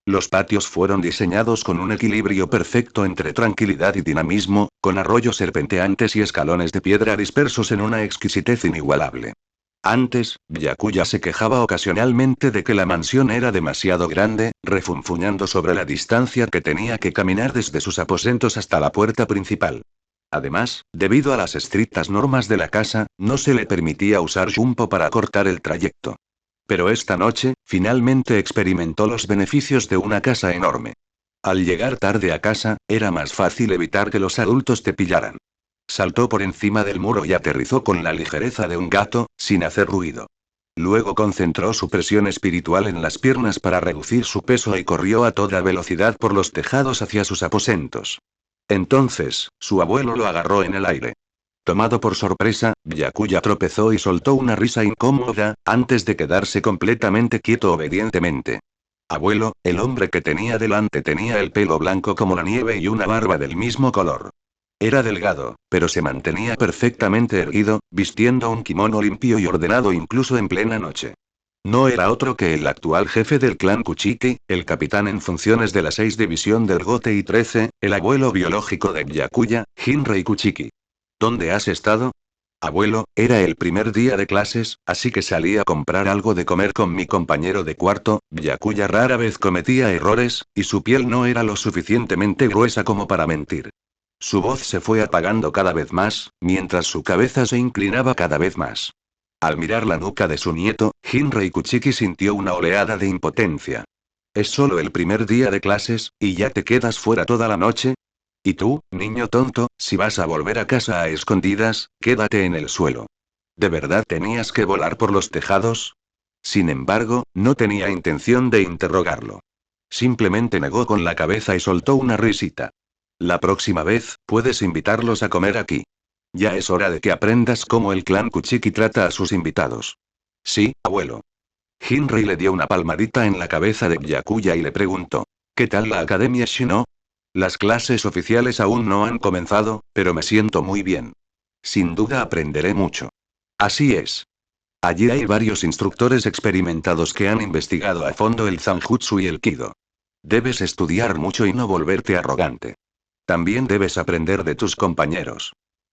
Los patios fueron diseñados con un equilibrio perfecto entre tranquilidad y dinamismo, con arroyos serpenteantes y escalones de piedra dispersos en una exquisitez inigualable. Antes, Byakuya se quejaba ocasionalmente de que la mansión era demasiado grande, refunfuñando sobre la distancia que tenía que caminar desde sus aposentos hasta la puerta principal. Además, debido a las estrictas normas de la casa, no se le permitía usar Jumpo para cortar el trayecto. Pero esta noche, finalmente experimentó los beneficios de una casa enorme. Al llegar tarde a casa, era más fácil evitar que los adultos te pillaran. Saltó por encima del muro y aterrizó con la ligereza de un gato, sin hacer ruido. Luego concentró su presión espiritual en las piernas para reducir su peso y corrió a toda velocidad por los tejados hacia sus aposentos. Entonces, su abuelo lo agarró en el aire. Tomado por sorpresa, Byakuya tropezó y soltó una risa incómoda, antes de quedarse completamente quieto obedientemente. Abuelo, el hombre que tenía delante tenía el pelo blanco como la nieve y una barba del mismo color. Era delgado, pero se mantenía perfectamente erguido, vistiendo un kimono limpio y ordenado incluso en plena noche. No era otro que el actual jefe del clan Kuchiki, el capitán en funciones de la 6 División del Gotei 13, el abuelo biológico de Byakuya, Jinrei Kuchiki. ¿Dónde has estado? Abuelo, era el primer día de clases, así que salí a comprar algo de comer con mi compañero de cuarto. Byakuya rara vez cometía errores, y su piel no era lo suficientemente gruesa como para mentir. Su voz se fue apagando cada vez más, mientras su cabeza se inclinaba cada vez más. Al mirar la nuca de su nieto, Jinrei Kuchiki sintió una oleada de impotencia. Es solo el primer día de clases, ¿y ya te quedas fuera toda la noche? Y tú, niño tonto, si vas a volver a casa a escondidas, quédate en el suelo. ¿De verdad tenías que volar por los tejados? Sin embargo, no tenía intención de interrogarlo. Simplemente negó con la cabeza y soltó una risita. La próxima vez, puedes invitarlos a comer aquí. Ya es hora de que aprendas cómo el clan Kuchiki trata a sus invitados. Sí, abuelo. Jinrei le dio una palmadita en la cabeza de Byakuya y le preguntó: ¿Qué tal la Academia Shino? Las clases oficiales aún no han comenzado, pero me siento muy bien. Sin duda aprenderé mucho. Así es. Allí hay varios instructores experimentados que han investigado a fondo el Zanjutsu y el Kido. Debes estudiar mucho y no volverte arrogante. También debes aprender de tus compañeros.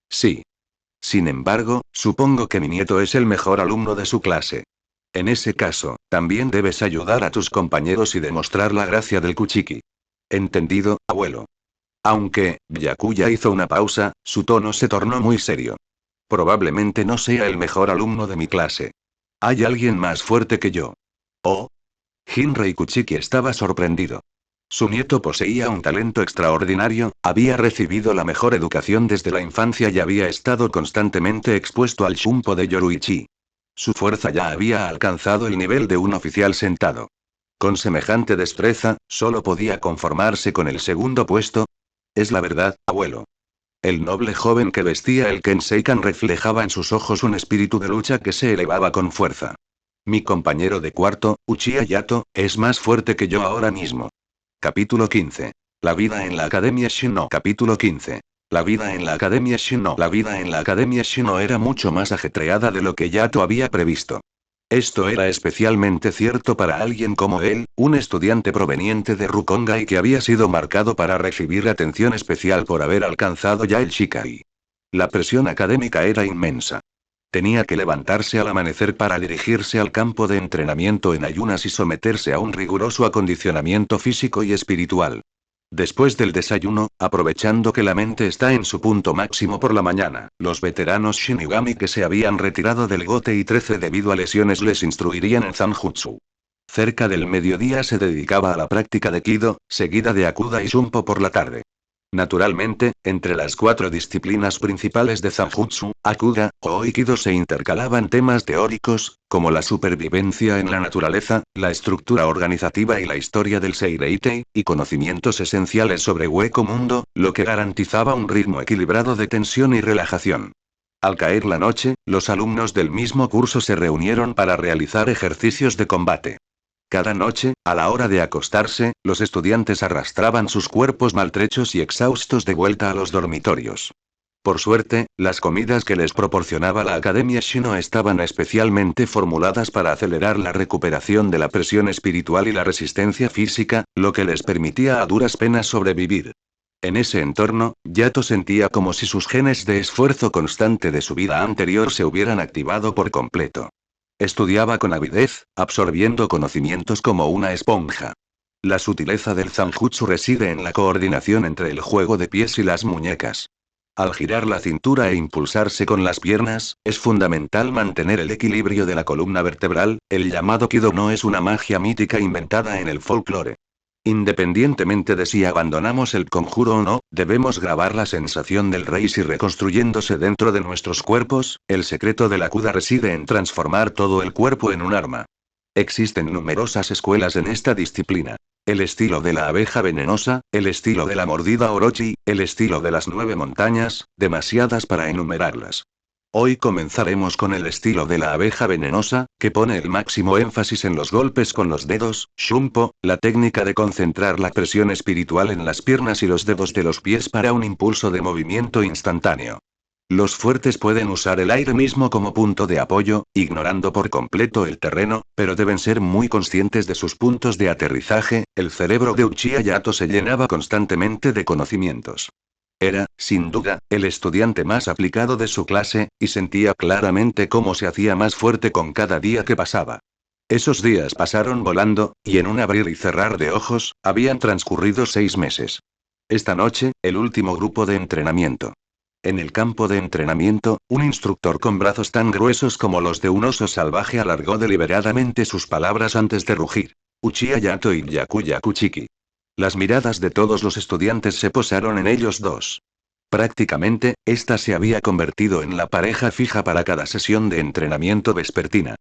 Sí. Sin embargo, supongo que mi nieto es el mejor alumno de su clase. En ese caso, también debes ayudar a tus compañeros y demostrar la gracia del Kuchiki. Entendido, abuelo. Aunque, Byakuya hizo una pausa, su tono se tornó muy serio. Probablemente no sea el mejor alumno de mi clase. ¿Hay alguien más fuerte que yo? Oh. Jinrei Kuchiki estaba sorprendido. Su nieto poseía un talento extraordinario, había recibido la mejor educación desde la infancia y había estado constantemente expuesto al Shunpo de Yoruichi. Su fuerza ya había alcanzado el nivel de un oficial sentado. Con semejante destreza, solo podía conformarse con el segundo puesto. Es la verdad, abuelo. El noble joven que vestía el Kenseikan reflejaba en sus ojos un espíritu de lucha que se elevaba con fuerza. Mi compañero de cuarto, Uchiha Yato, es más fuerte que yo ahora mismo. Capítulo 15. La vida en la Academia Shino. Capítulo 15. La vida en la Academia Shino. La vida en la Academia Shino era mucho más ajetreada de lo que Yato había previsto. Esto era especialmente cierto para alguien como él, un estudiante proveniente de Rukongai que había sido marcado para recibir atención especial por haber alcanzado ya el Shikai. La presión académica era inmensa. Tenía que levantarse al amanecer para dirigirse al campo de entrenamiento en ayunas y someterse a un riguroso acondicionamiento físico y espiritual. Después del desayuno, aprovechando que la mente está en su punto máximo por la mañana, los veteranos Shinigami que se habían retirado del Gotei 13 debido a lesiones les instruirían en Zanjutsu. Cerca del mediodía se dedicaba a la práctica de Kido, seguida de Akuda y Shunpo por la tarde. Naturalmente, entre las 4 disciplinas principales de Zanjutsu, Akuda, O y Kido se intercalaban temas teóricos, como la supervivencia en la naturaleza, la estructura organizativa y la historia del Seireitei, y conocimientos esenciales sobre Hueco Mundo, lo que garantizaba un ritmo equilibrado de tensión y relajación. Al caer la noche, los alumnos del mismo curso se reunieron para realizar ejercicios de combate. Cada noche, a la hora de acostarse, los estudiantes arrastraban sus cuerpos maltrechos y exhaustos de vuelta a los dormitorios. Por suerte, las comidas que les proporcionaba la Academia Shino estaban especialmente formuladas para acelerar la recuperación de la presión espiritual y la resistencia física, lo que les permitía a duras penas sobrevivir. En ese entorno, Yato sentía como si sus genes de esfuerzo constante de su vida anterior se hubieran activado por completo. Estudiaba con avidez, absorbiendo conocimientos como una esponja. La sutileza del Zanjutsu reside en la coordinación entre el juego de pies y las muñecas. Al girar la cintura e impulsarse con las piernas, es fundamental mantener el equilibrio de la columna vertebral. El llamado Kido no es una magia mítica inventada en el folclore. Independientemente de si abandonamos el conjuro o no, debemos grabar la sensación del Reishi reconstruyéndose dentro de nuestros cuerpos. El secreto de la Kuda reside en transformar todo el cuerpo en un arma. Existen numerosas escuelas en esta disciplina. El estilo de la abeja venenosa, el estilo de la mordida Orochi, el estilo de las 9 montañas, demasiadas para enumerarlas. Hoy comenzaremos con el estilo de la abeja venenosa, que pone el máximo énfasis en los golpes con los dedos, Shunpo, la técnica de concentrar la presión espiritual en las piernas y los dedos de los pies para un impulso de movimiento instantáneo. Los fuertes pueden usar el aire mismo como punto de apoyo, ignorando por completo el terreno, pero deben ser muy conscientes de sus puntos de aterrizaje. El cerebro de Uchiha Yato se llenaba constantemente de conocimientos. Era, sin duda, el estudiante más aplicado de su clase, y sentía claramente cómo se hacía más fuerte con cada día que pasaba. Esos días pasaron volando, y en un abrir y cerrar de ojos, habían transcurrido 6 meses. Esta noche, el último grupo de entrenamiento. En el campo de entrenamiento, un instructor con brazos tan gruesos como los de un oso salvaje alargó deliberadamente sus palabras antes de rugir. Uchiha Yato y Byakuya Kuchiki. Las miradas de todos los estudiantes se posaron en ellos dos. Prácticamente, esta se había convertido en la pareja fija para cada sesión de entrenamiento vespertina.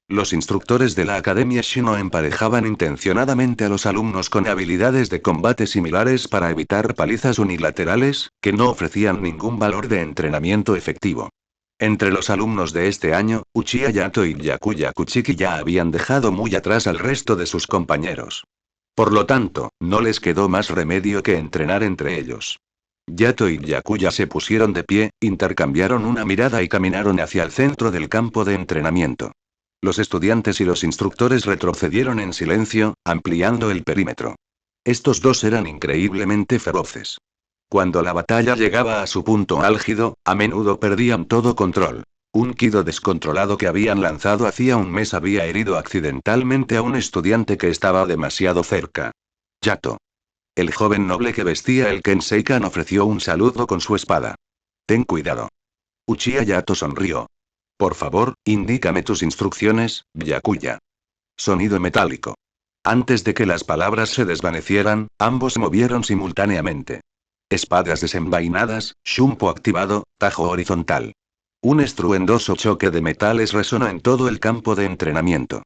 Los instructores de la Academia Shino emparejaban intencionadamente a los alumnos con habilidades de combate similares para evitar palizas unilaterales, que no ofrecían ningún valor de entrenamiento efectivo. Entre los alumnos de este año, Uchiha Yato y Byakuya Kuchiki ya habían dejado muy atrás al resto de sus compañeros. Por lo tanto, no les quedó más remedio que entrenar entre ellos. Yato y Byakuya se pusieron de pie, intercambiaron una mirada y caminaron hacia el centro del campo de entrenamiento. Los estudiantes y los instructores retrocedieron en silencio, ampliando el perímetro. Estos dos eran increíblemente feroces. Cuando la batalla llegaba a su punto álgido, a menudo perdían todo control. Un kido descontrolado que habían lanzado hacía un mes había herido accidentalmente a un estudiante que estaba demasiado cerca. Yato. El joven noble que vestía el Kenseikan ofreció un saludo con su espada. Ten cuidado. Uchiha Yato sonrió. Por favor, indícame tus instrucciones, Byakuya. Sonido metálico. Antes de que las palabras se desvanecieran, ambos se movieron simultáneamente. Espadas desenvainadas, Shunpo activado, tajo horizontal. Un estruendoso choque de metales resonó en todo el campo de entrenamiento.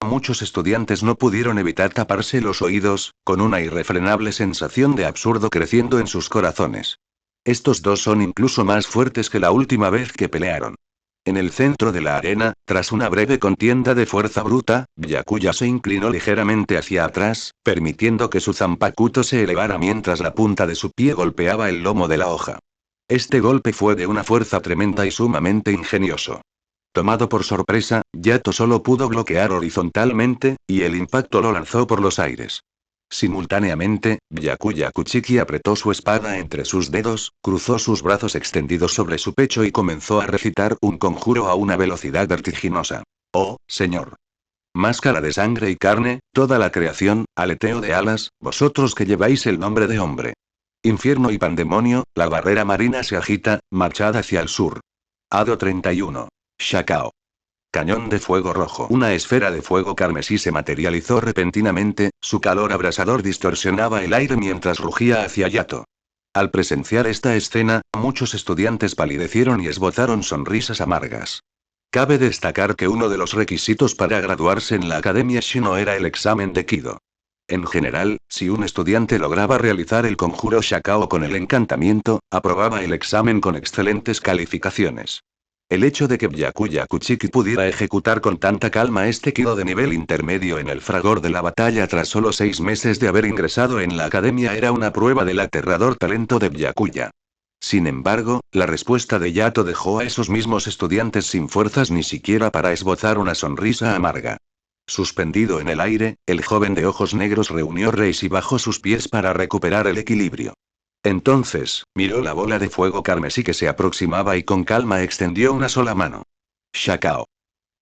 Muchos estudiantes no pudieron evitar taparse los oídos, con una irrefrenable sensación de absurdo creciendo en sus corazones. Estos dos son incluso más fuertes que la última vez que pelearon. En el centro de la arena, tras una breve contienda de fuerza bruta, Byakuya se inclinó ligeramente hacia atrás, permitiendo que su zanpakuto se elevara mientras la punta de su pie golpeaba el lomo de la hoja. Este golpe fue de una fuerza tremenda y sumamente ingenioso. Tomado por sorpresa, Yato solo pudo bloquear horizontalmente, y el impacto lo lanzó por los aires. Simultáneamente, Byakuya Kuchiki apretó su espada entre sus dedos, cruzó sus brazos extendidos sobre su pecho y comenzó a recitar un conjuro a una velocidad vertiginosa. ¡Oh, señor! Máscara de sangre y carne, toda la creación, aleteo de alas, vosotros que lleváis el nombre de hombre. Infierno y pandemonio, la barrera marina se agita, marchad hacia el sur. Hado 31. Shakao. Cañón de fuego rojo. Una esfera de fuego carmesí se materializó repentinamente, su calor abrasador distorsionaba el aire mientras rugía hacia Yato. Al presenciar esta escena, muchos estudiantes palidecieron y esbozaron sonrisas amargas. Cabe destacar que uno de los requisitos para graduarse en la Academia Shino era el examen de Kido. En general, si un estudiante lograba realizar el conjuro Shakao con el encantamiento, aprobaba el examen con excelentes calificaciones. El hecho de que Byakuya Kuchiki pudiera ejecutar con tanta calma este Kido de nivel intermedio en el fragor de la batalla tras solo 6 meses de haber ingresado en la academia era una prueba del aterrador talento de Byakuya. Sin embargo, la respuesta de Yato dejó a esos mismos estudiantes sin fuerzas ni siquiera para esbozar una sonrisa amarga. Suspendido en el aire, el joven de ojos negros reunió reis y bajó sus pies para recuperar el equilibrio. Entonces, miró la bola de fuego carmesí que se aproximaba y con calma extendió una sola mano. Shakao.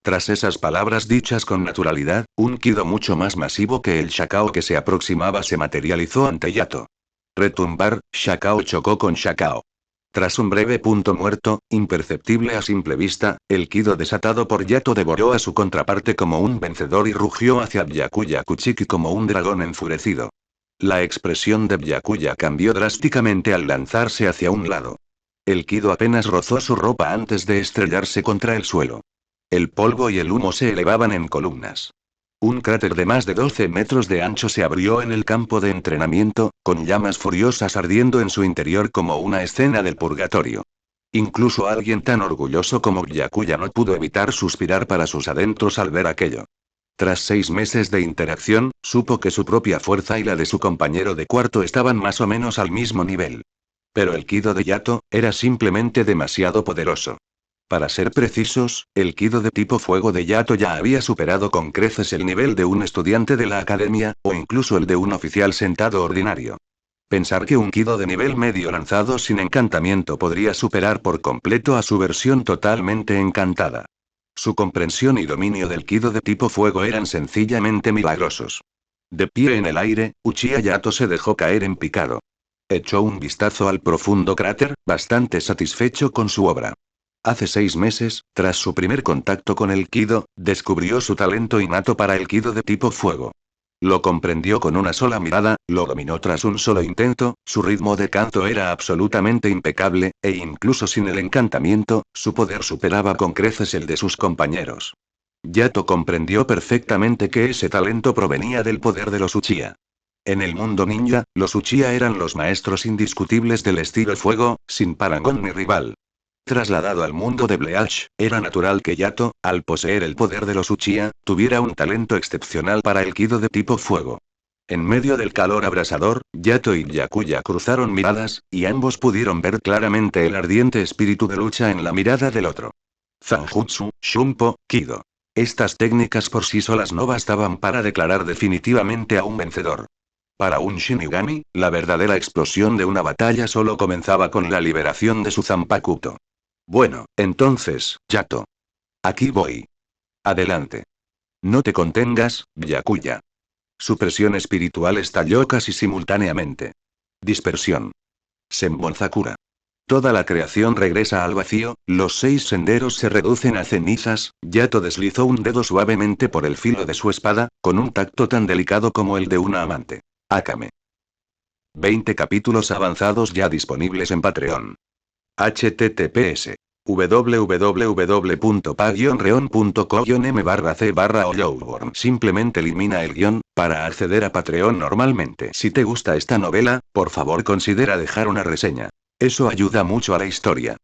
Tras esas palabras dichas con naturalidad, un Kido mucho más masivo que el Shakao que se aproximaba se materializó ante Yato. Retumbar, Shakao chocó con Shakao. Tras un breve punto muerto, imperceptible a simple vista, el Kido desatado por Yato devoró a su contraparte como un vencedor y rugió hacia Byakuya Kuchiki como un dragón enfurecido. La expresión de Byakuya cambió drásticamente al lanzarse hacia un lado. El Kido apenas rozó su ropa antes de estrellarse contra el suelo. El polvo y el humo se elevaban en columnas. Un cráter de más de 12 metros de ancho se abrió en el campo de entrenamiento, con llamas furiosas ardiendo en su interior como una escena del purgatorio. Incluso alguien tan orgulloso como Byakuya no pudo evitar suspirar para sus adentros al ver aquello. Tras 6 meses de interacción, supo que su propia fuerza y la de su compañero de cuarto estaban más o menos al mismo nivel. Pero el Kido de Yato era simplemente demasiado poderoso. Para ser precisos, el Kido de tipo fuego de Yato ya había superado con creces el nivel de un estudiante de la academia, o incluso el de un oficial sentado ordinario. Pensar que un Kido de nivel medio lanzado sin encantamiento podría superar por completo a su versión totalmente encantada. Su comprensión y dominio del Kido de tipo fuego eran sencillamente milagrosos. De pie en el aire, Uchiha Yato se dejó caer en picado. Echó un vistazo al profundo cráter, bastante satisfecho con su obra. Hace 6 meses, tras su primer contacto con el Kido, descubrió su talento innato para el Kido de tipo fuego. Lo comprendió con una sola mirada, lo dominó tras un solo intento, su ritmo de canto era absolutamente impecable, e incluso sin el encantamiento, su poder superaba con creces el de sus compañeros. Yato comprendió perfectamente que ese talento provenía del poder de los Uchiha. En el mundo ninja, los Uchiha eran los maestros indiscutibles del estilo fuego, sin parangón ni rival. Trasladado al mundo de Bleach, era natural que Yato, al poseer el poder de los Uchiha, tuviera un talento excepcional para el Kido de tipo fuego. En medio del calor abrasador, Yato y Byakuya cruzaron miradas, y ambos pudieron ver claramente el ardiente espíritu de lucha en la mirada del otro. Zanjutsu, Shunpo, Kido. Estas técnicas por sí solas no bastaban para declarar definitivamente a un vencedor. Para un Shinigami, la verdadera explosión de una batalla solo comenzaba con la liberación de su Zanpakuto. Bueno, entonces, Yato. Aquí voy. Adelante. No te contengas, Byakuya. Su presión espiritual estalló casi simultáneamente. Dispersión. Senbonzakura. Toda la creación regresa al vacío, los 6 senderos se reducen a cenizas. Yato deslizó un dedo suavemente por el filo de su espada, con un tacto tan delicado como el de una amante. Akame. 20 capítulos avanzados ya disponibles en Patreon. https www.pa-reon.co-m/c/Hollowborn. Simplemente elimina el guión, para acceder a Patreon normalmente. Si te gusta esta novela, por favor considera dejar una reseña. Eso ayuda mucho a la historia.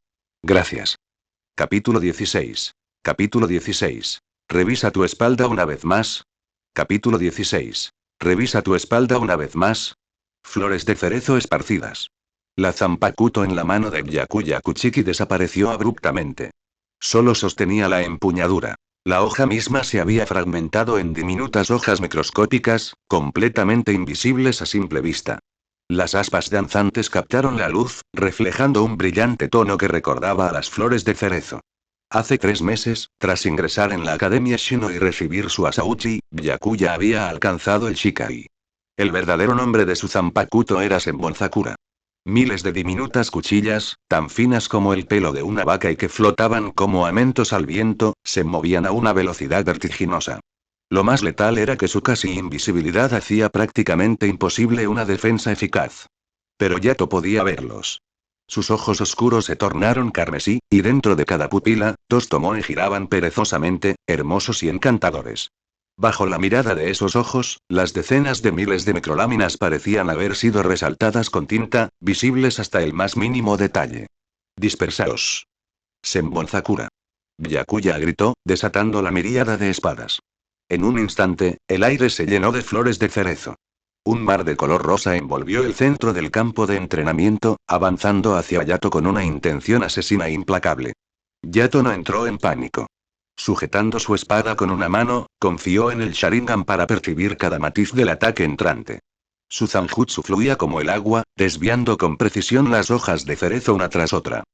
Gracias. Capítulo 16. Capítulo 16. Revisa tu espalda una vez más. Capítulo 16. Revisa tu espalda una vez más. Flores de cerezo esparcidas. La Zanpakuto en la mano de Byakuya Kuchiki desapareció abruptamente. Solo sostenía la empuñadura. La hoja misma se había fragmentado en diminutas hojas microscópicas, completamente invisibles a simple vista. Las aspas danzantes captaron la luz, reflejando un brillante tono que recordaba a las flores de cerezo. Hace 3 meses, tras ingresar en la Academia Shino y recibir su Asauchi, Byakuya había alcanzado el Shikai. El verdadero nombre de su Zanpakuto era Senbonzakura. Miles de diminutas cuchillas, tan finas como el pelo de una vaca y que flotaban como amentos al viento, se movían a una velocidad vertiginosa. Lo más letal era que su casi invisibilidad hacía prácticamente imposible una defensa eficaz. Pero Yato podía verlos. Sus ojos oscuros se tornaron carmesí, y dentro de cada pupila, 2 tomoe giraban perezosamente, hermosos y encantadores. Bajo la mirada de esos ojos, las decenas de miles de microláminas parecían haber sido resaltadas con tinta, visibles hasta el más mínimo detalle. Dispersaos. Senbonzakura. Byakuya gritó, desatando la miríada de espadas. En un instante, el aire se llenó de flores de cerezo. Un mar de color rosa envolvió el centro del campo de entrenamiento, avanzando hacia Yato con una intención asesina implacable. Yato no entró en pánico. Sujetando su espada con una mano, confió en el Sharingan para percibir cada matiz del ataque entrante. Su Zanjutsu fluía como el agua, desviando con precisión las hojas de cerezo una tras otra.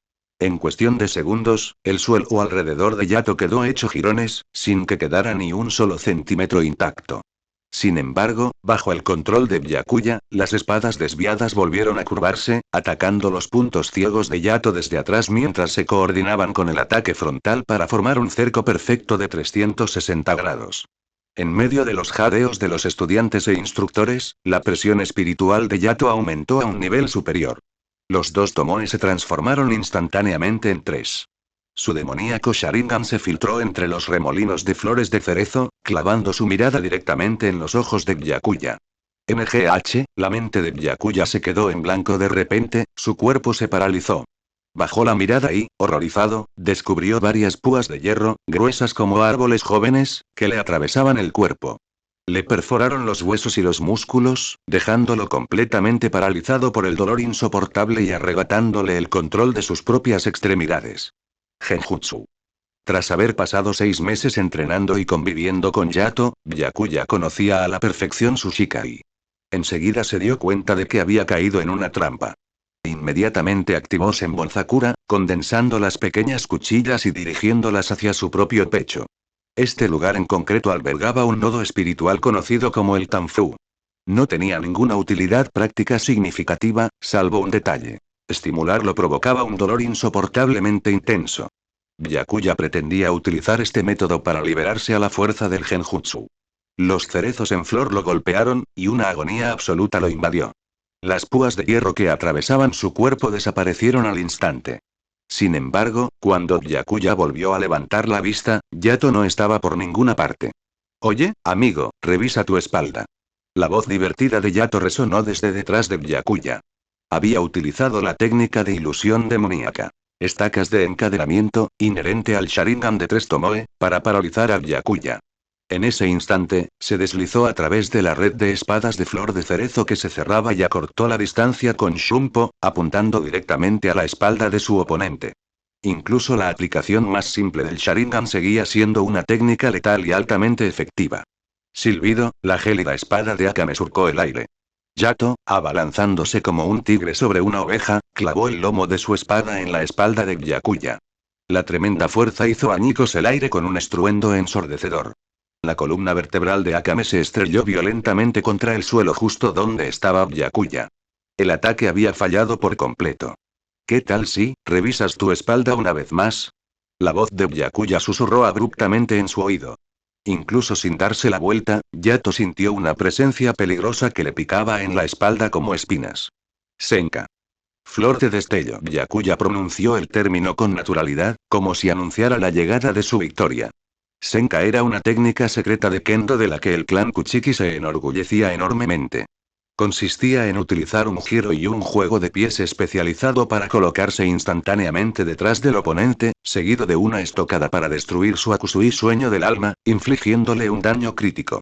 En cuestión de segundos, el suelo alrededor de Yato quedó hecho jirones, sin que quedara ni un solo centímetro intacto. Sin embargo, bajo el control de Byakuya, las espadas desviadas volvieron a curvarse, atacando los puntos ciegos de Yato desde atrás mientras se coordinaban con el ataque frontal para formar un cerco perfecto de 360 grados. En medio de los jadeos de los estudiantes e instructores, la presión espiritual de Yato aumentó a un nivel superior. Los 2 tomoe se transformaron instantáneamente en 3. Su demoníaco Sharingan se filtró entre los remolinos de flores de cerezo, clavando su mirada directamente en los ojos de Byakuya. La mente de Byakuya se quedó en blanco de repente, su cuerpo se paralizó. Bajó la mirada y, horrorizado, descubrió varias púas de hierro, gruesas como árboles jóvenes, que le atravesaban el cuerpo. Le perforaron los huesos y los músculos, dejándolo completamente paralizado por el dolor insoportable y arrebatándole el control de sus propias extremidades. Genjutsu. Tras haber pasado 6 meses entrenando y conviviendo con Yato, Byakuya conocía a la perfección su Shikai. Enseguida se dio cuenta de que había caído en una trampa. Inmediatamente activó Senbonzakura, condensando las pequeñas cuchillas y dirigiéndolas hacia su propio pecho. Este lugar en concreto albergaba un nodo espiritual conocido como el Tanfu. No tenía ninguna utilidad práctica significativa, salvo un detalle. Estimularlo provocaba un dolor insoportablemente intenso. Byakuya pretendía utilizar este método para liberarse a la fuerza del genjutsu. Los cerezos en flor lo golpearon, y una agonía absoluta lo invadió. Las púas de hierro que atravesaban su cuerpo desaparecieron al instante. Sin embargo, cuando Byakuya volvió a levantar la vista, Yato no estaba por ninguna parte. Oye, amigo, revisa tu espalda. La voz divertida de Yato resonó desde detrás de Byakuya. Había utilizado la técnica de ilusión demoníaca. Estacas de encadenamiento, inherente al Sharingan de 3 Tomoe, para paralizar a Byakuya. En ese instante, se deslizó a través de la red de espadas de flor de cerezo que se cerraba y acortó la distancia con Shunpo, apuntando directamente a la espalda de su oponente. Incluso la aplicación más simple del Sharingan seguía siendo una técnica letal y altamente efectiva. Silbido, la gélida espada de Akame surcó el aire. Yato, abalanzándose como un tigre sobre una oveja, clavó el lomo de su espada en la espalda de Byakuya. La tremenda fuerza hizo añicos el aire con un estruendo ensordecedor. La columna vertebral de Akame se estrelló violentamente contra el suelo justo donde estaba Byakuya. El ataque había fallado por completo. ¿Qué tal si revisas tu espalda una vez más? La voz de Byakuya susurró abruptamente en su oído. Incluso sin darse la vuelta, Yato sintió una presencia peligrosa que le picaba en la espalda como espinas. Senka. Flor de destello. Byakuya pronunció el término con naturalidad, como si anunciara la llegada de su victoria. Senka era una técnica secreta de Kendo de la que el clan Kuchiki se enorgullecía enormemente. Consistía en utilizar un giro y un juego de pies especializado para colocarse instantáneamente detrás del oponente, seguido de una estocada para destruir su Akusui sueño del alma, infligiéndole un daño crítico.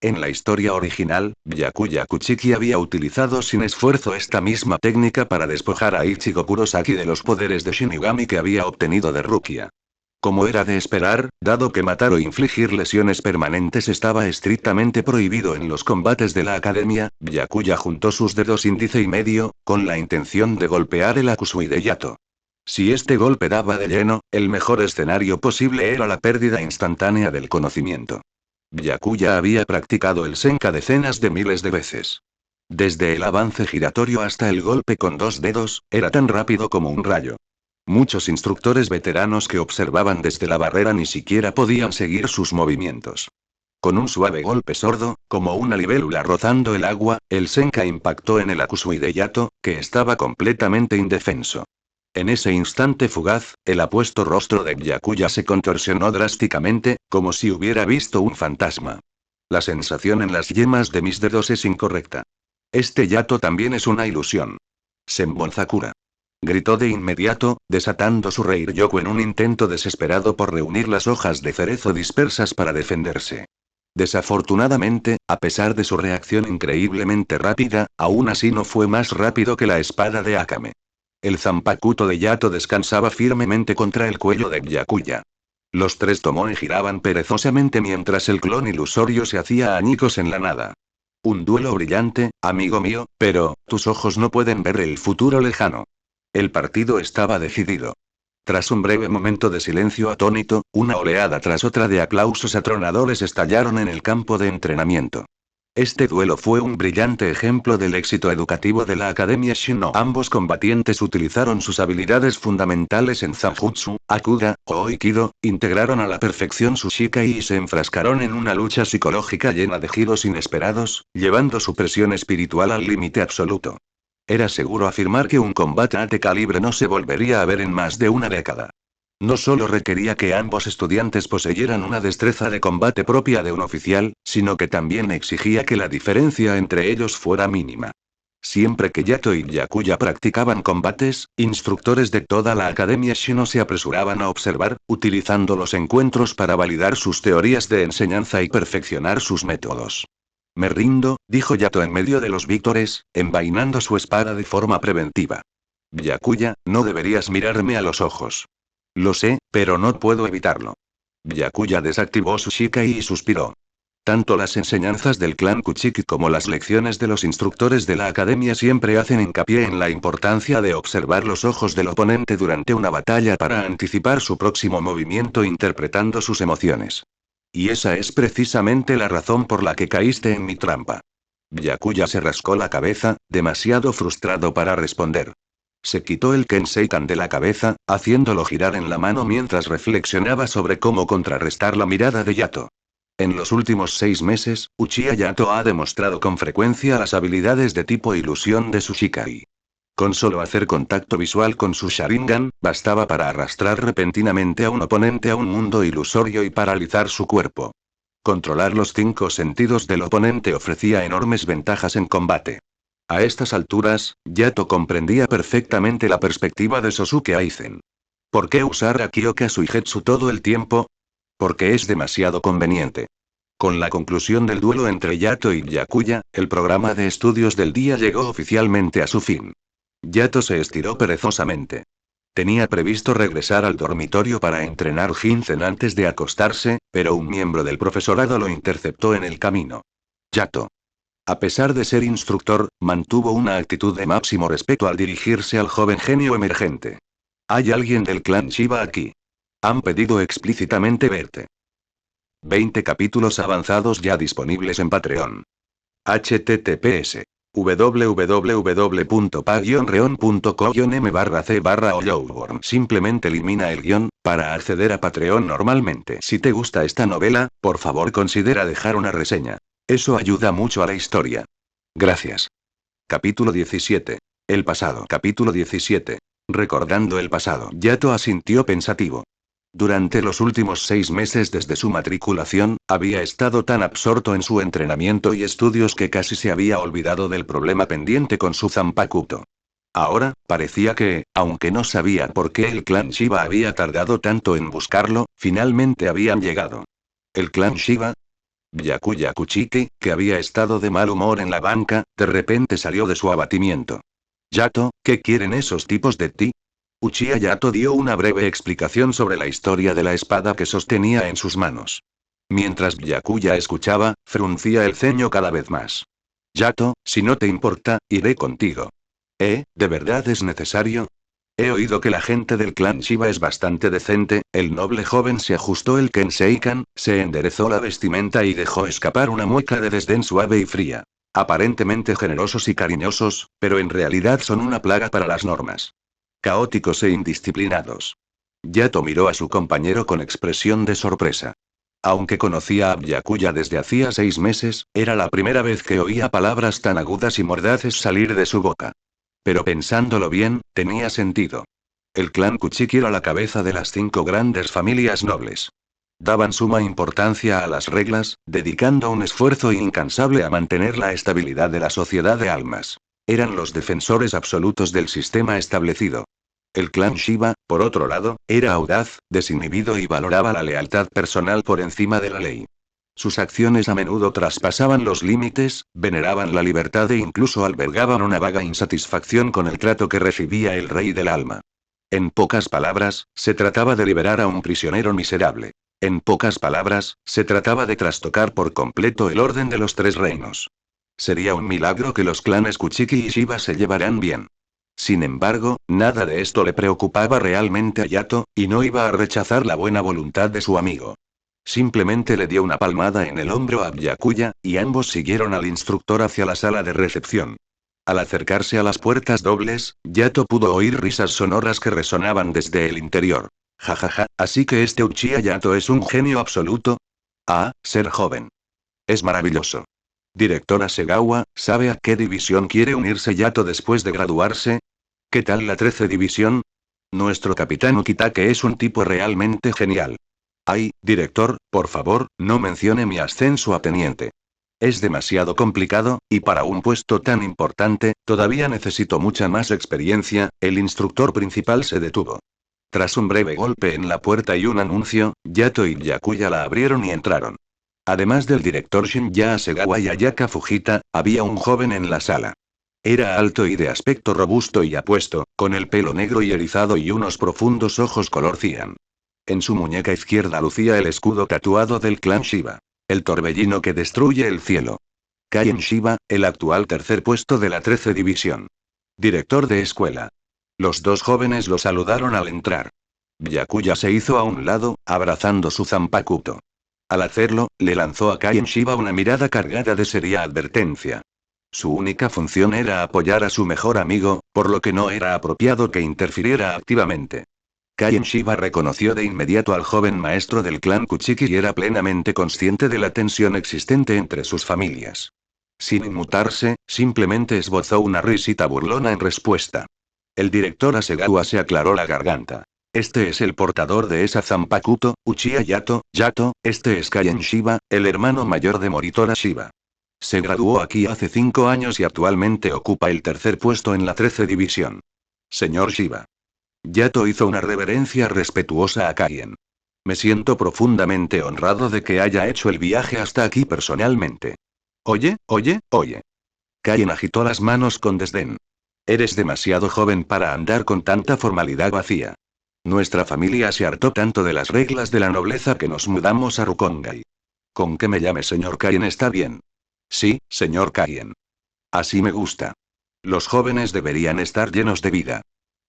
En la historia original, Byakuya Kuchiki había utilizado sin esfuerzo esta misma técnica para despojar a Ichigo Kurosaki de los poderes de Shinigami que había obtenido de Rukia. Como era de esperar, dado que matar o infligir lesiones permanentes estaba estrictamente prohibido en los combates de la academia, Byakuya juntó sus dedos índice y medio, con la intención de golpear el Akusui de Yato. Si este golpe daba de lleno, el mejor escenario posible era la pérdida instantánea del conocimiento. Byakuya había practicado el Senka decenas de miles de veces. Desde el avance giratorio hasta el golpe con 2 dedos, era tan rápido como un rayo. Muchos instructores veteranos que observaban desde la barrera ni siquiera podían seguir sus movimientos. Con un suave golpe sordo, como una libélula rozando el agua, el Senka impactó en el Akusui de Yato, que estaba completamente indefenso. En ese instante fugaz, el apuesto rostro de Byakuya se contorsionó drásticamente, como si hubiera visto un fantasma. La sensación en las yemas de mis dedos es incorrecta. Este Yato también es una ilusión. Senbonzakura. Gritó de inmediato, desatando su Reiryoku en un intento desesperado por reunir las hojas de cerezo dispersas para defenderse. Desafortunadamente, a pesar de su reacción increíblemente rápida, aún así no fue más rápido que la espada de Akame. El Zanpakuto de Yato descansaba firmemente contra el cuello de Byakuya. Los 3 Tomoe giraban perezosamente mientras el clon ilusorio se hacía añicos en la nada. Un duelo brillante, amigo mío, pero, tus ojos no pueden ver el futuro lejano. El partido estaba decidido. Tras un breve momento de silencio atónito, una oleada tras otra de aplausos atronadores estallaron en el campo de entrenamiento. Este duelo fue un brillante ejemplo del éxito educativo de la Academia Shino. Ambos combatientes utilizaron sus habilidades fundamentales en Zanjutsu, Akuga, o Aikido, integraron a la perfección su Shikai y se enfrascaron en una lucha psicológica llena de giros inesperados, llevando su presión espiritual al límite absoluto. Era seguro afirmar que un combate a este calibre no se volvería a ver en más de una década. No solo requería que ambos estudiantes poseyeran una destreza de combate propia de un oficial, sino que también exigía que la diferencia entre ellos fuera mínima. Siempre que Yato y Byakuya practicaban combates, instructores de toda la Academia Shino se apresuraban a observar, utilizando los encuentros para validar sus teorías de enseñanza y perfeccionar sus métodos. Me rindo, dijo Yato en medio de los vítores, envainando su espada de forma preventiva. Byakuya, no deberías mirarme a los ojos. Lo sé, pero no puedo evitarlo. Byakuya desactivó su Shikai y suspiró. Tanto las enseñanzas del clan Kuchiki como las lecciones de los instructores de la academia siempre hacen hincapié en la importancia de observar los ojos del oponente durante una batalla para anticipar su próximo movimiento interpretando sus emociones. Y esa es precisamente la razón por la que caíste en mi trampa. Byakuya se rascó la cabeza, demasiado frustrado para responder. Se quitó el Kenseikan de la cabeza, haciéndolo girar en la mano mientras reflexionaba sobre cómo contrarrestar la mirada de Yato. En los últimos 6 meses, Uchiha Yato ha demostrado con frecuencia las habilidades de tipo ilusión de su Shikai. Con solo hacer contacto visual con su Sharingan, bastaba para arrastrar repentinamente a un oponente a un mundo ilusorio y paralizar su cuerpo. Controlar los 5 sentidos del oponente ofrecía enormes ventajas en combate. A estas alturas, Yato comprendía perfectamente la perspectiva de Sosuke Aizen. ¿Por qué usar a Kyoka Suigetsu todo el tiempo? Porque es demasiado conveniente. Con la conclusión del duelo entre Yato y Byakuya, el programa de estudios del día llegó oficialmente a su fin. Yato se estiró perezosamente. Tenía previsto regresar al dormitorio para entrenar Jinzen antes de acostarse, pero un miembro del profesorado lo interceptó en el camino. Yato. A pesar de ser instructor, mantuvo una actitud de máximo respeto al dirigirse al joven genio emergente. ¿Hay alguien del clan Shiba aquí? Han pedido explícitamente verte. 20 capítulos avanzados ya disponibles en Patreon. https www.pa-reon.co-m/c/Hollowborn. Simplemente elimina el guión, para acceder a Patreon normalmente. Si te gusta esta novela, por favor considera dejar una reseña. Eso ayuda mucho a la historia. Gracias. Capítulo 17. El pasado. Capítulo 17. Recordando el pasado. Yato asintió pensativo. Durante los últimos 6 meses desde su matriculación, había estado tan absorto en su entrenamiento y estudios que casi se había olvidado del problema pendiente con su Zanpakuto. Ahora, parecía que, aunque no sabía por qué el clan Shiba había tardado tanto en buscarlo, finalmente habían llegado. ¿El clan Shiba? Byakuya Kuchiki, que había estado de mal humor en la banca, de repente salió de su abatimiento. Yato, ¿qué quieren esos tipos de ti? Uchiha Yato dio una breve explicación sobre la historia de la espada que sostenía en sus manos. Mientras Byakuya escuchaba, fruncía el ceño cada vez más. Yato, si no te importa, iré contigo. ¿De verdad es necesario? He oído que la gente del clan Shiba es bastante decente. El noble joven se ajustó el Kenseikan, se enderezó la vestimenta y dejó escapar una mueca de desdén suave y fría. Aparentemente generosos y cariñosos, pero en realidad son una plaga para las normas. Caóticos e indisciplinados. Yato miró a su compañero con expresión de sorpresa. Aunque conocía a Byakuya desde hacía 6 meses, era la primera vez que oía palabras tan agudas y mordaces salir de su boca. Pero pensándolo bien, tenía sentido. El clan Kuchiki era la cabeza de las 5 grandes familias nobles. Daban suma importancia a las reglas, dedicando un esfuerzo incansable a mantener la estabilidad de la sociedad de almas. Eran los defensores absolutos del sistema establecido. El clan Shiba, por otro lado, era audaz, desinhibido y valoraba la lealtad personal por encima de la ley. Sus acciones a menudo traspasaban los límites, veneraban la libertad e incluso albergaban una vaga insatisfacción con el trato que recibía el rey del alma. En pocas palabras, se trataba de liberar a un prisionero miserable. En pocas palabras, se trataba de trastocar por completo el orden de los 3 reinos. Sería un milagro que los clanes Kuchiki y Shiba se llevaran bien. Sin embargo, nada de esto le preocupaba realmente a Yato, y no iba a rechazar la buena voluntad de su amigo. Simplemente le dio una palmada en el hombro a Byakuya, y ambos siguieron al instructor hacia la sala de recepción. Al acercarse a las puertas dobles, Yato pudo oír risas sonoras que resonaban desde el interior. Jajaja, ¿así que este Uchiha Yato es un genio absoluto? Ah, ser joven. Es maravilloso. Directora Segawa, ¿sabe a qué división quiere unirse Yato después de graduarse? ¿Qué tal la 13 división? Nuestro capitán Ukitake es un tipo realmente genial. Ay, director, por favor, no mencione mi ascenso a teniente. Es demasiado complicado, y para un puesto tan importante, todavía necesito mucha más experiencia. El instructor principal se detuvo. Tras un breve golpe en la puerta y un anuncio, Yato y Yakuya la abrieron y entraron. Además del director Shinya Asegawa y Ayaka Fujita, había un joven en la sala. Era alto y de aspecto robusto y apuesto, con el pelo negro y erizado y unos profundos ojos color cian. En su muñeca izquierda lucía el escudo tatuado del clan Shiba. El torbellino que destruye el cielo. Kaien Shiba, el actual tercer puesto de la 13 división. Director de escuela. Los dos jóvenes lo saludaron al entrar. Byakuya se hizo a un lado, abrazando su Zanpakuto. Al hacerlo, le lanzó a Kaien Shiba una mirada cargada de seria advertencia. Su única función era apoyar a su mejor amigo, por lo que no era apropiado que interfiriera activamente. Kaien Shiba reconoció de inmediato al joven maestro del clan Kuchiki y era plenamente consciente de la tensión existente entre sus familias. Sin inmutarse, simplemente esbozó una risita burlona en respuesta. El director Asegawa se aclaró la garganta. Este es el portador de esa Zanpakuto, Uchiha Yato. Yato, este es Kaien Shiba, el hermano mayor de Moritora Shiba. Se graduó aquí hace 5 años y actualmente ocupa el tercer puesto en la 13 división. Señor Shiba. Yato hizo una reverencia respetuosa a Kaien. Me siento profundamente honrado de que haya hecho el viaje hasta aquí personalmente. Oye. Kaien agitó las manos con desdén. Eres demasiado joven para andar con tanta formalidad vacía. Nuestra familia se hartó tanto de las reglas de la nobleza que nos mudamos a Rukongai. Con que me llame señor Kaien está bien. Sí, señor Kaien. Así me gusta. Los jóvenes deberían estar llenos de vida.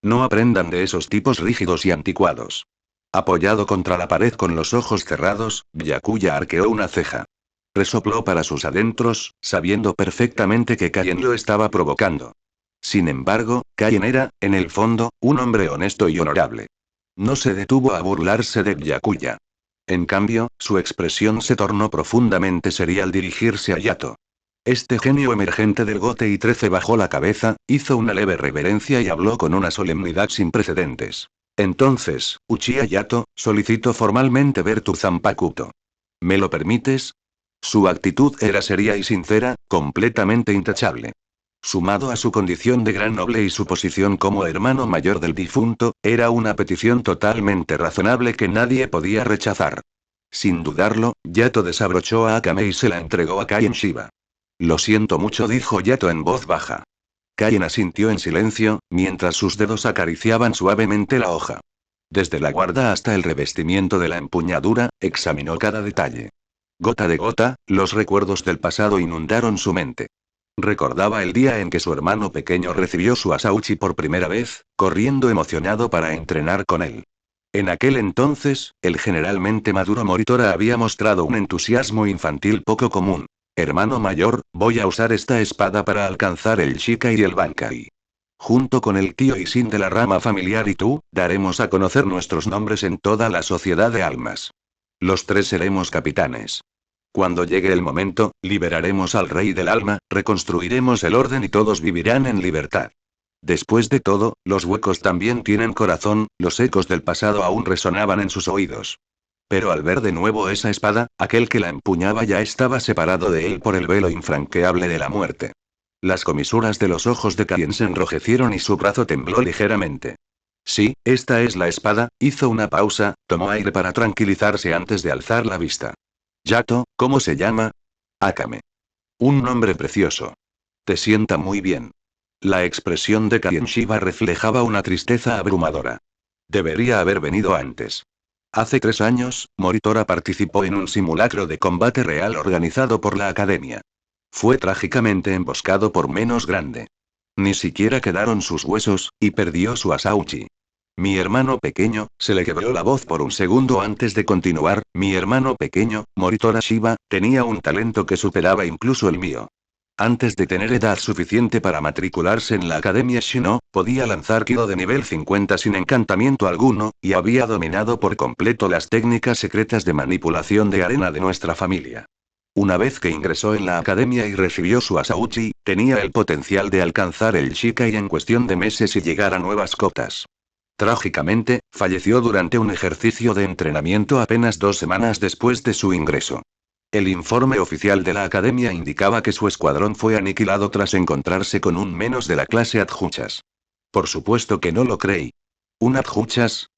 No aprendan de esos tipos rígidos y anticuados. Apoyado contra la pared con los ojos cerrados, Byakuya arqueó una ceja. Resopló para sus adentros, sabiendo perfectamente que Kaien lo estaba provocando. Sin embargo, Kaien era, en el fondo, un hombre honesto y honorable. No se detuvo a burlarse de Byakuya. En cambio, su expresión se tornó profundamente seria al dirigirse a Yato. Este genio emergente del Gote y 13 bajó la cabeza, hizo una leve reverencia y habló con una solemnidad sin precedentes. Entonces, Uchiha Yato, solicito formalmente ver tu Zanpakuto. ¿Me lo permites? Su actitud era seria y sincera, completamente intachable. Sumado a su condición de gran noble y su posición como hermano mayor del difunto, era una petición totalmente razonable que nadie podía rechazar. Sin dudarlo, Yato desabrochó a Akame y se la entregó a Kaien Shiba. Lo siento mucho, dijo Yato en voz baja. Kaien asintió en silencio, mientras sus dedos acariciaban suavemente la hoja. Desde la guarda hasta el revestimiento de la empuñadura, examinó cada detalle. Gota de gota, los recuerdos del pasado inundaron su mente. Recordaba el día en que su hermano pequeño recibió su Asauchi por primera vez, corriendo emocionado para entrenar con él. En aquel entonces, el generalmente maduro Moritora había mostrado un entusiasmo infantil poco común. Hermano mayor, voy a usar esta espada para alcanzar el Shikai y el Bankai. Junto con el tío Isin de la rama familiar y tú, daremos a conocer nuestros nombres en toda la sociedad de almas. Los tres seremos capitanes. Cuando llegue el momento, liberaremos al rey del alma, reconstruiremos el orden y todos vivirán en libertad. Después de todo, los huecos también tienen corazón, los ecos del pasado aún resonaban en sus oídos. Pero al ver de nuevo esa espada, aquel que la empuñaba ya estaba separado de él por el velo infranqueable de la muerte. Las comisuras de los ojos de Kaien se enrojecieron y su brazo tembló ligeramente. Sí, esta es la espada, hizo una pausa, tomó aire para tranquilizarse antes de alzar la vista. Yato, ¿cómo se llama? Akame. Un nombre precioso. Te sienta muy bien. La expresión de Kaien Shiba reflejaba una tristeza abrumadora. Debería haber venido antes. Hace 3 años, Moritora participó en un simulacro de combate real organizado por la academia. Fue trágicamente emboscado por menos grande. Ni siquiera quedaron sus huesos, y perdió su Asauchi. Mi hermano pequeño, se le quebró la voz por un segundo antes de continuar, mi hermano pequeño, Moritora Shiba, tenía un talento que superaba incluso el mío. Antes de tener edad suficiente para matricularse en la Academia Shino, podía lanzar Kido de nivel 50 sin encantamiento alguno, y había dominado por completo las técnicas secretas de manipulación de arena de nuestra familia. Una vez que ingresó en la academia y recibió su Asauchi, tenía el potencial de alcanzar el Shikai en cuestión de meses y llegar a nuevas cotas. Trágicamente, falleció durante un ejercicio de entrenamiento apenas 2 semanas después de su ingreso. El informe oficial de la academia indicaba que su escuadrón fue aniquilado tras encontrarse con un menos de la clase Adjuchas. Por supuesto que no lo creí. ¿Un Adjuchas?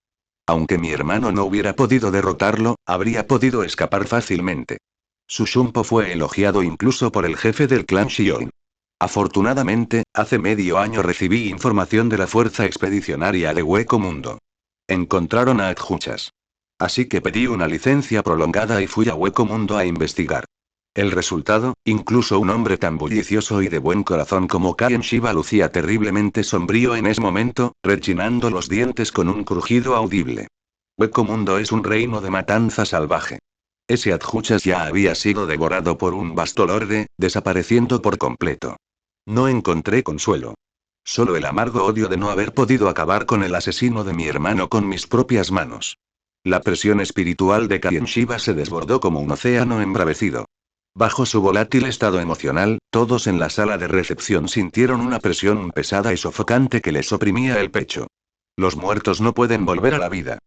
Aunque mi hermano no hubiera podido derrotarlo, habría podido escapar fácilmente. Su Shumpo fue elogiado incluso por el jefe del clan Shion. Afortunadamente, hace medio año recibí información de la fuerza expedicionaria de Hueco Mundo. Encontraron a Adjuchas. Así que pedí una licencia prolongada y fui a Hueco Mundo a investigar. El resultado, incluso un hombre tan bullicioso y de buen corazón como Kaien Shiba lucía terriblemente sombrío en ese momento, rechinando los dientes con un crujido audible. Hueco Mundo es un reino de matanza salvaje. Ese Adjuchas ya había sido devorado por un Bastolorde, desapareciendo por completo. No encontré consuelo. Solo el amargo odio de no haber podido acabar con el asesino de mi hermano con mis propias manos. La presión espiritual de Kaien Shiba se desbordó como un océano embravecido. Bajo su volátil estado emocional, todos en la sala de recepción sintieron una presión pesada y sofocante que les oprimía el pecho. Los muertos no pueden volver a la vida.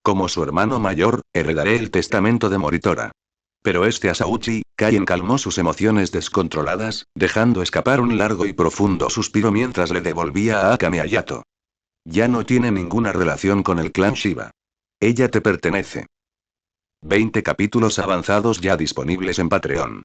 Como su hermano mayor, heredaré el testamento de Moritora. Pero este Asauchi, Kaien calmó sus emociones descontroladas, dejando escapar un largo y profundo suspiro mientras le devolvía a Akame a Yato. Ya no tiene ninguna relación con el clan Shiba. Ella te pertenece. 20 capítulos avanzados ya disponibles en Patreon.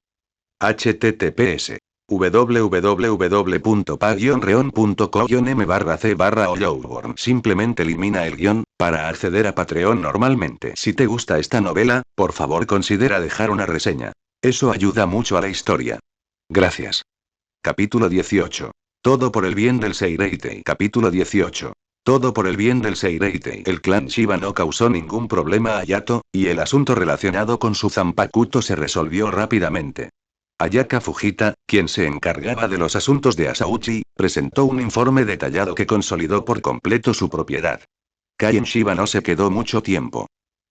https www.pa-reon.co-m/c/Hollowborn. Simplemente elimina el guión, para acceder a Patreon normalmente. Si te gusta esta novela, por favor considera dejar una reseña. Eso ayuda mucho a la historia. Gracias. Capítulo 18. Todo por el bien del Seireitei. Capítulo 18. Todo por el bien del Seireitei. El clan Shiba no causó ningún problema a Yato, y el asunto relacionado con su Zanpakuto se resolvió rápidamente. Ayaka Fujita, quien se encargaba de los asuntos de Asauchi, presentó un informe detallado que consolidó por completo su propiedad. Kaien Shiba no se quedó mucho tiempo.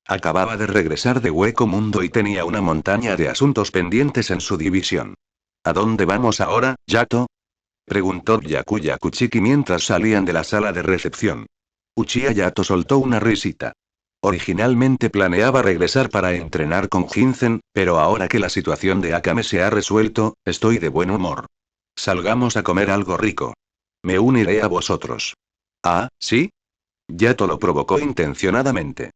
Acababa de regresar de Hueco Mundo y tenía una montaña de asuntos pendientes en su división. ¿A dónde vamos ahora, Yato? Preguntó Byakuya Kuchiki mientras salían de la sala de recepción. Uchiha Yato soltó una risita. Originalmente planeaba regresar para entrenar con Jinzen, pero ahora que la situación de Akame se ha resuelto, estoy de buen humor. Salgamos a comer algo rico. Me uniré a vosotros. Ah, ¿sí? Yato lo provocó intencionadamente.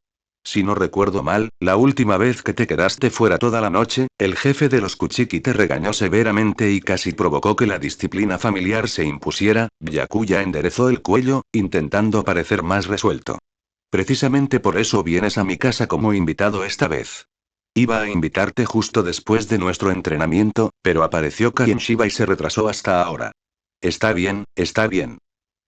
Si no recuerdo mal, la última vez que te quedaste fuera toda la noche, el jefe de los Kuchiki te regañó severamente y casi provocó que la disciplina familiar se impusiera. Byakuya enderezó el cuello, intentando parecer más resuelto. Precisamente por eso vienes a mi casa como invitado esta vez. Iba a invitarte justo después de nuestro entrenamiento, pero apareció Kaien Shiba y se retrasó hasta ahora. Está bien, está bien.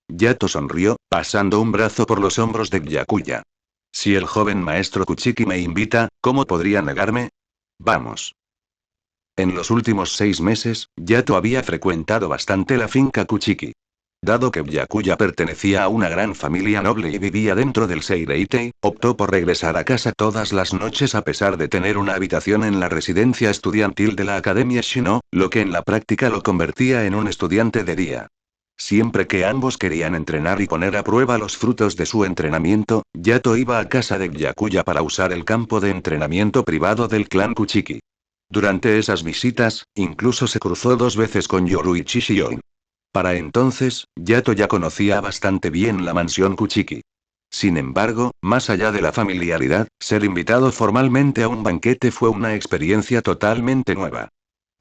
Yato sonrió, pasando un brazo por los hombros de Byakuya. Si el joven maestro Kuchiki me invita, ¿cómo podría negarme? Vamos. En los últimos 6 meses, Yato había frecuentado bastante la finca Kuchiki. Dado que Byakuya pertenecía a una gran familia noble y vivía dentro del Seireitei, optó por regresar a casa todas las noches a pesar de tener una habitación en la residencia estudiantil de la Academia Shino, lo que en la práctica lo convertía en un estudiante de día. Siempre que ambos querían entrenar y poner a prueba los frutos de su entrenamiento, Yato iba a casa de Byakuya para usar el campo de entrenamiento privado del clan Kuchiki. Durante esas visitas, incluso se cruzó 2 veces con Yoruichi Shion. Para entonces, Yato ya conocía bastante bien la mansión Kuchiki. Sin embargo, más allá de la familiaridad, ser invitado formalmente a un banquete fue una experiencia totalmente nueva.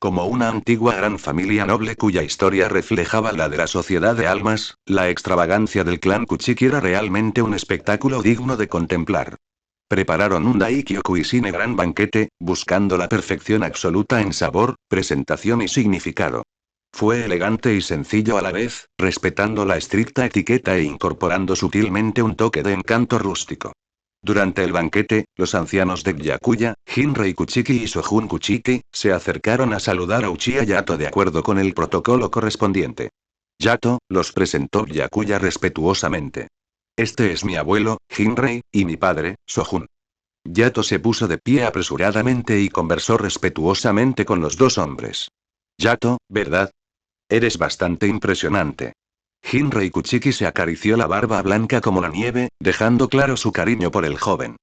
Como una antigua gran familia noble cuya historia reflejaba la de la sociedad de almas, la extravagancia del clan Kuchiki era realmente un espectáculo digno de contemplar. Prepararon un Daikyo Kuisine gran banquete, buscando la perfección absoluta en sabor, presentación y significado. Fue elegante y sencillo a la vez, respetando la estricta etiqueta e incorporando sutilmente un toque de encanto rústico. Durante el banquete, los ancianos de Byakuya, Jinrei Kuchiki y Sojun Kuchiki, se acercaron a saludar a Uchiha Yato de acuerdo con el protocolo correspondiente. Yato, los presentó Byakuya respetuosamente. Este es mi abuelo, Jinrei, y mi padre, Sojun. Yato se puso de pie apresuradamente y conversó respetuosamente con los 2 hombres. Yato, ¿verdad? Eres bastante impresionante. Jinrei Kuchiki se acarició la barba blanca como la nieve, dejando claro su cariño por el joven.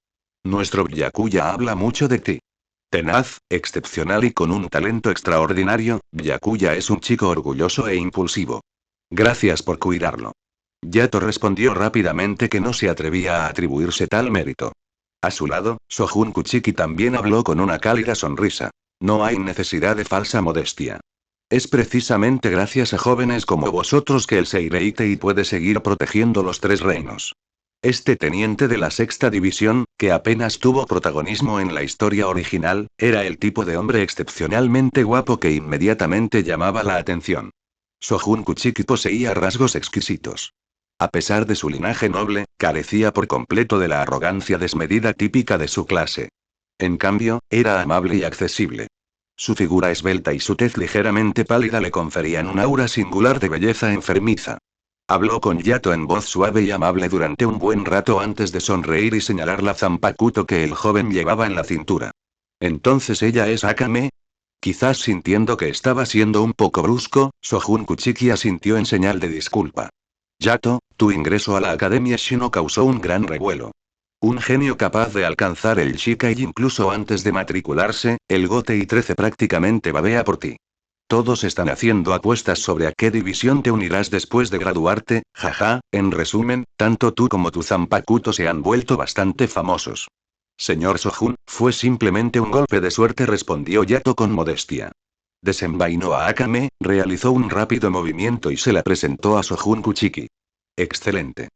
Nuestro Byakuya habla mucho de ti. Tenaz, excepcional y con un talento extraordinario, Byakuya es un chico orgulloso e impulsivo. Gracias por cuidarlo. Yato respondió rápidamente que no se atrevía a atribuirse tal mérito. A su lado, Sojun Kuchiki también habló con una cálida sonrisa. No hay necesidad de falsa modestia. Es precisamente gracias a jóvenes como vosotros que el Seireitei puede seguir protegiendo los tres reinos. Este teniente de la sexta división, que apenas tuvo protagonismo en la historia original, era el tipo de hombre excepcionalmente guapo que inmediatamente llamaba la atención. Sojun Kuchiki poseía rasgos exquisitos. A pesar de su linaje noble, carecía por completo de la arrogancia desmedida típica de su clase. En cambio, era amable y accesible. Su figura esbelta y su tez ligeramente pálida le conferían un aura singular de belleza enfermiza. Habló con Yato en voz suave y amable durante un buen rato antes de sonreír y señalar la zampakuto que el joven llevaba en la cintura. ¿Entonces ella es Akame? Quizás sintiendo que estaba siendo un poco brusco, Sojun Kuchiki asintió en señal de disculpa. Yato, tu ingreso a la Academia Shino causó un gran revuelo. Un genio capaz de alcanzar el Shikai incluso antes de matricularse, el Gotei 13 prácticamente babea por ti. Todos están haciendo apuestas sobre a qué división te unirás después de graduarte, jaja, en resumen, tanto tú como tu Zanpakuto se han vuelto bastante famosos. Señor Sojun, fue simplemente un golpe de suerte, respondió Yato con modestia. Desenvainó a Akame, realizó un rápido movimiento y se la presentó a Sojun Kuchiki. Excelente.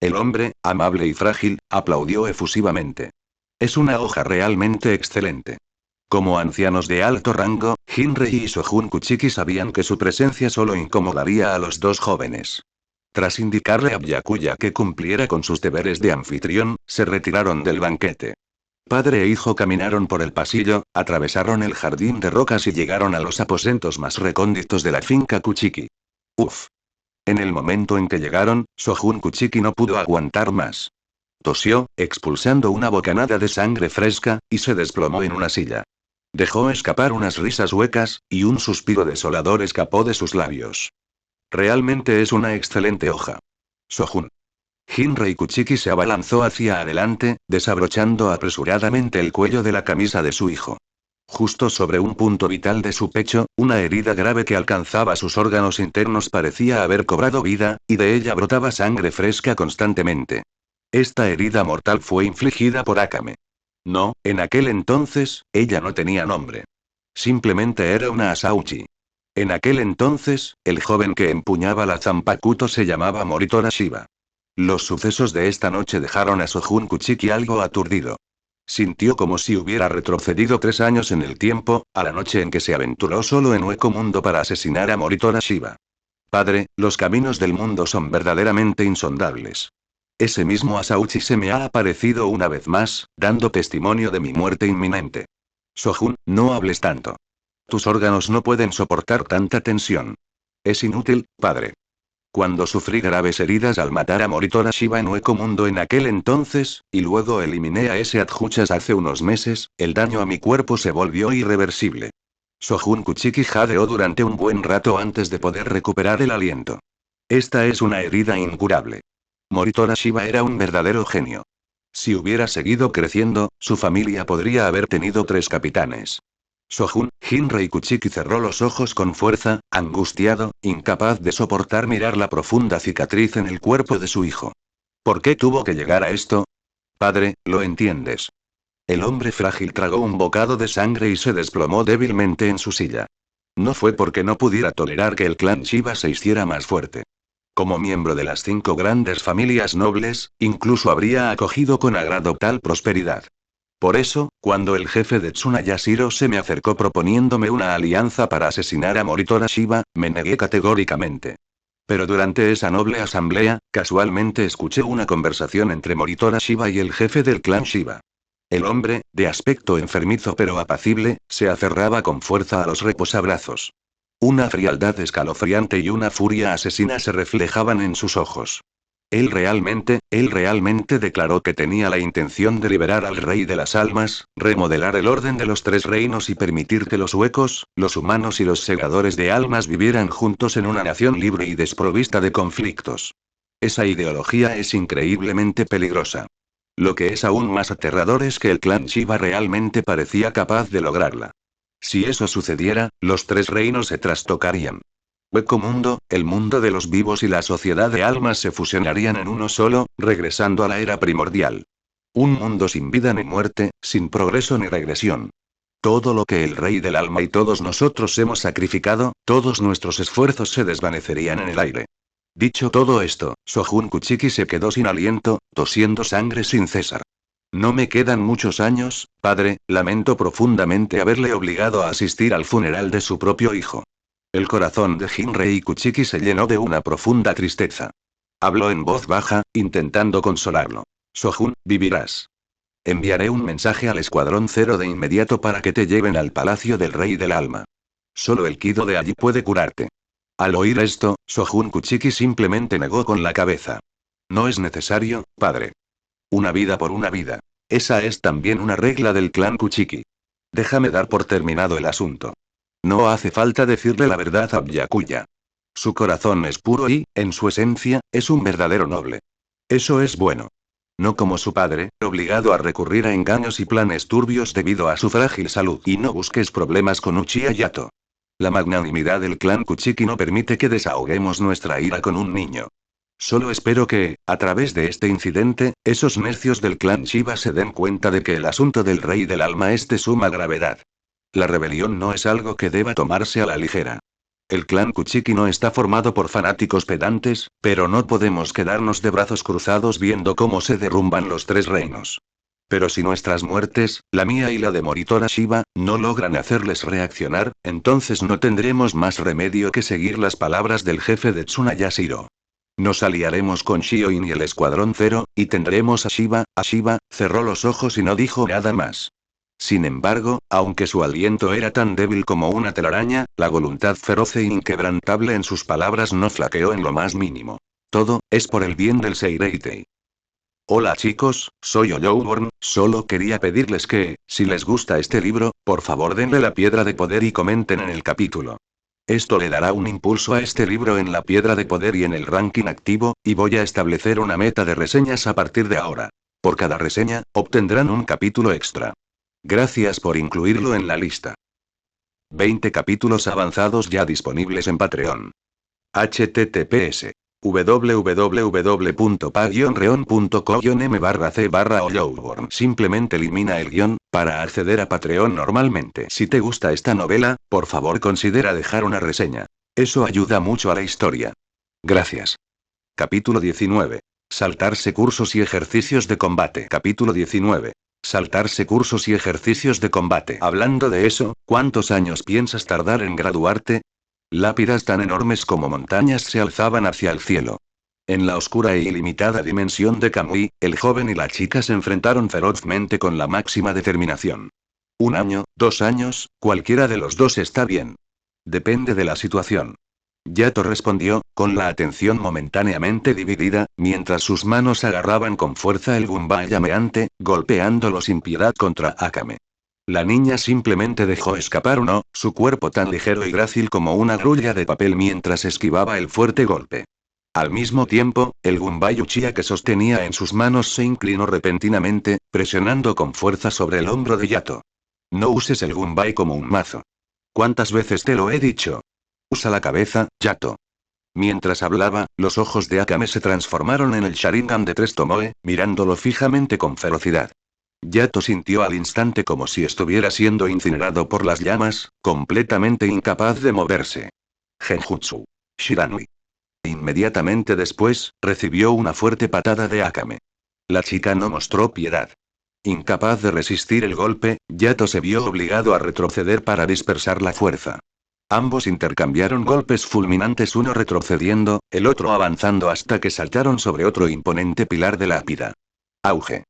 El hombre, amable y frágil, aplaudió efusivamente. Es una hoja realmente excelente. Como ancianos de alto rango, Hinrei y Sojun Kuchiki sabían que su presencia solo incomodaría a los dos jóvenes. Tras indicarle a Byakuya que cumpliera con sus deberes de anfitrión, se retiraron del banquete. Padre e hijo caminaron por el pasillo, atravesaron el jardín de rocas y llegaron a los aposentos más recónditos de la finca Kuchiki. Uf. En el momento en que llegaron, Sojun Kuchiki no pudo aguantar más. Tosió, expulsando una bocanada de sangre fresca, y se desplomó en una silla. Dejó escapar unas risas huecas, y un suspiro desolador escapó de sus labios. Realmente es una excelente hoja. Sojun. Hinrei Kuchiki se abalanzó hacia adelante, desabrochando apresuradamente el cuello de la camisa de su hijo. Justo sobre un punto vital de su pecho, una herida grave que alcanzaba sus órganos internos parecía haber cobrado vida, y de ella brotaba sangre fresca constantemente. Esta herida mortal fue infligida por Akame. No, en aquel entonces, ella no tenía nombre. Simplemente era una Asauchi. En aquel entonces, el joven que empuñaba la Zanpakuto se llamaba Moritora Shiba. Los sucesos de esta noche dejaron a Sojun Kuchiki algo aturdido. Sintió como si hubiera retrocedido 3 años en el tiempo, a la noche en que se aventuró solo en Hueco Mundo para asesinar a Moritora Shiba. Padre, los caminos del mundo son verdaderamente insondables. Ese mismo Asauchi se me ha aparecido una vez más, dando testimonio de mi muerte inminente. Sojun, no hables tanto. Tus órganos no pueden soportar tanta tensión. Es inútil, padre. Cuando sufrí graves heridas al matar a Moritora Shiba en Hueco Mundo en aquel entonces, y luego eliminé a ese Adjuchas hace unos meses, el daño a mi cuerpo se volvió irreversible. Sojun Kuchiki jadeó durante un buen rato antes de poder recuperar el aliento. Esta es una herida incurable. Moritora Shiba era un verdadero genio. Si hubiera seguido creciendo, su familia podría haber tenido 3 capitanes. Sojun, Hinrei Kuchiki cerró los ojos con fuerza, angustiado, incapaz de soportar mirar la profunda cicatriz en el cuerpo de su hijo. ¿Por qué tuvo que llegar a esto? Padre, lo entiendes. El hombre frágil tragó un bocado de sangre y se desplomó débilmente en su silla. No fue porque no pudiera tolerar que el clan Shiba se hiciera más fuerte. Como miembro de las 5 grandes familias nobles, incluso habría acogido con agrado tal prosperidad. Por eso, cuando el jefe de Tsunayashiro se me acercó proponiéndome una alianza para asesinar a Moritora Shiba, me negué categóricamente. Pero durante esa noble asamblea, casualmente escuché una conversación entre Moritora Shiba y el jefe del clan Shiba. El hombre, de aspecto enfermizo pero apacible, se aferraba con fuerza a los reposabrazos. Una frialdad escalofriante y una furia asesina se reflejaban en sus ojos. Él realmente declaró que tenía la intención de liberar al rey de las almas, remodelar el orden de los 3 reinos y permitir que los huecos, los humanos y los segadores de almas vivieran juntos en una nación libre y desprovista de conflictos. Esa ideología es increíblemente peligrosa. Lo que es aún más aterrador es que el clan Shiva realmente parecía capaz de lograrla. Si eso sucediera, los tres reinos se trastocarían. Hueco mundo, el mundo de los vivos y la sociedad de almas se fusionarían en uno solo, regresando a la era primordial. Un mundo sin vida ni muerte, sin progreso ni regresión. Todo lo que el rey del alma y todos nosotros hemos sacrificado, todos nuestros esfuerzos se desvanecerían en el aire. Dicho todo esto, Sojun Kuchiki se quedó sin aliento, tosiendo sangre sin cesar. No me quedan muchos años, padre, lamento profundamente haberle obligado a asistir al funeral de su propio hijo. El corazón de Jinrei Kuchiki se llenó de una profunda tristeza. Habló en voz baja, intentando consolarlo. Sojun, vivirás. Enviaré un mensaje al Escuadrón Cero de inmediato para que te lleven al Palacio del Rey del Alma. Solo el Kido de allí puede curarte. Al oír esto, Sojun Kuchiki simplemente negó con la cabeza. No es necesario, padre. Una vida por una vida. Esa es también una regla del clan Kuchiki. Déjame dar por terminado el asunto. No hace falta decirle la verdad a Byakuya. Su corazón es puro y, en su esencia, es un verdadero noble. Eso es bueno. No como su padre, obligado a recurrir a engaños y planes turbios debido a su frágil salud. Y no busques problemas con Uchiha Yato. La magnanimidad del clan Kuchiki no permite que desahoguemos nuestra ira con un niño. Solo espero que, a través de este incidente, esos necios del clan Shiva se den cuenta de que el asunto del rey del alma es de suma gravedad. La rebelión no es algo que deba tomarse a la ligera. El clan Kuchiki no está formado por fanáticos pedantes, pero no podemos quedarnos de brazos cruzados viendo cómo se derrumban los tres reinos. Pero si nuestras muertes, la mía y la de Moritora Shiva, no logran hacerles reaccionar, entonces no tendremos más remedio que seguir las palabras del jefe de Tsunaya Shiro. Nos aliaremos con Shioin y el Escuadrón Cero, y tendremos a Shiva. Cerró los ojos y no dijo nada más. Sin embargo, aunque su aliento era tan débil como una telaraña, la voluntad feroz e inquebrantable en sus palabras no flaqueó en lo más mínimo. Todo, es por el bien del Seireitei. Hola chicos, soy Oloworm, solo quería pedirles que, si les gusta este libro, por favor denle la piedra de poder y comenten en el capítulo. Esto le dará un impulso a este libro en la piedra de poder y en el ranking activo, y voy a establecer una meta de reseñas a partir de ahora. Por cada reseña, obtendrán un capítulo extra. Gracias por incluirlo en la lista. 20 capítulos avanzados ya disponibles en Patreon. https www.pa-reon.co-m/c/Oloworm. Simplemente elimina el guión, para acceder a Patreon normalmente. Si te gusta esta novela, por favor considera dejar una reseña. Eso ayuda mucho a la historia. Gracias. Capítulo 19. Saltarse cursos y ejercicios de combate. Capítulo 19. Saltarse cursos y ejercicios de combate. Hablando de eso, ¿cuántos años piensas tardar en graduarte? Lápidas tan enormes como montañas se alzaban hacia el cielo. En la oscura e ilimitada dimensión de Kamui, el joven y la chica se enfrentaron ferozmente con la máxima determinación. 1 año, 2 años, cualquiera de los dos está bien. Depende de la situación. Yato respondió, con la atención momentáneamente dividida, mientras sus manos agarraban con fuerza el gunbai llameante, golpeándolo sin piedad contra Akame. La niña simplemente dejó escapar uno, su cuerpo tan ligero y grácil como una grulla de papel mientras esquivaba el fuerte golpe. Al mismo tiempo, el gunbai Uchiha que sostenía en sus manos se inclinó repentinamente, presionando con fuerza sobre el hombro de Yato. No uses el gunbai como un mazo. ¿Cuántas veces te lo he dicho? Usa la cabeza, Yato. Mientras hablaba, los ojos de Akame se transformaron en el Sharingan de 3 Tomoe, mirándolo fijamente con ferocidad. Yato sintió al instante como si estuviera siendo incinerado por las llamas, completamente incapaz de moverse. Genjutsu. Shiranui. Inmediatamente después, recibió una fuerte patada de Akame. La chica no mostró piedad. Incapaz de resistir el golpe, Yato se vio obligado a retroceder para dispersar la fuerza. Ambos intercambiaron golpes fulminantes, uno retrocediendo, el otro avanzando hasta que saltaron sobre otro imponente pilar de lápida. Auge.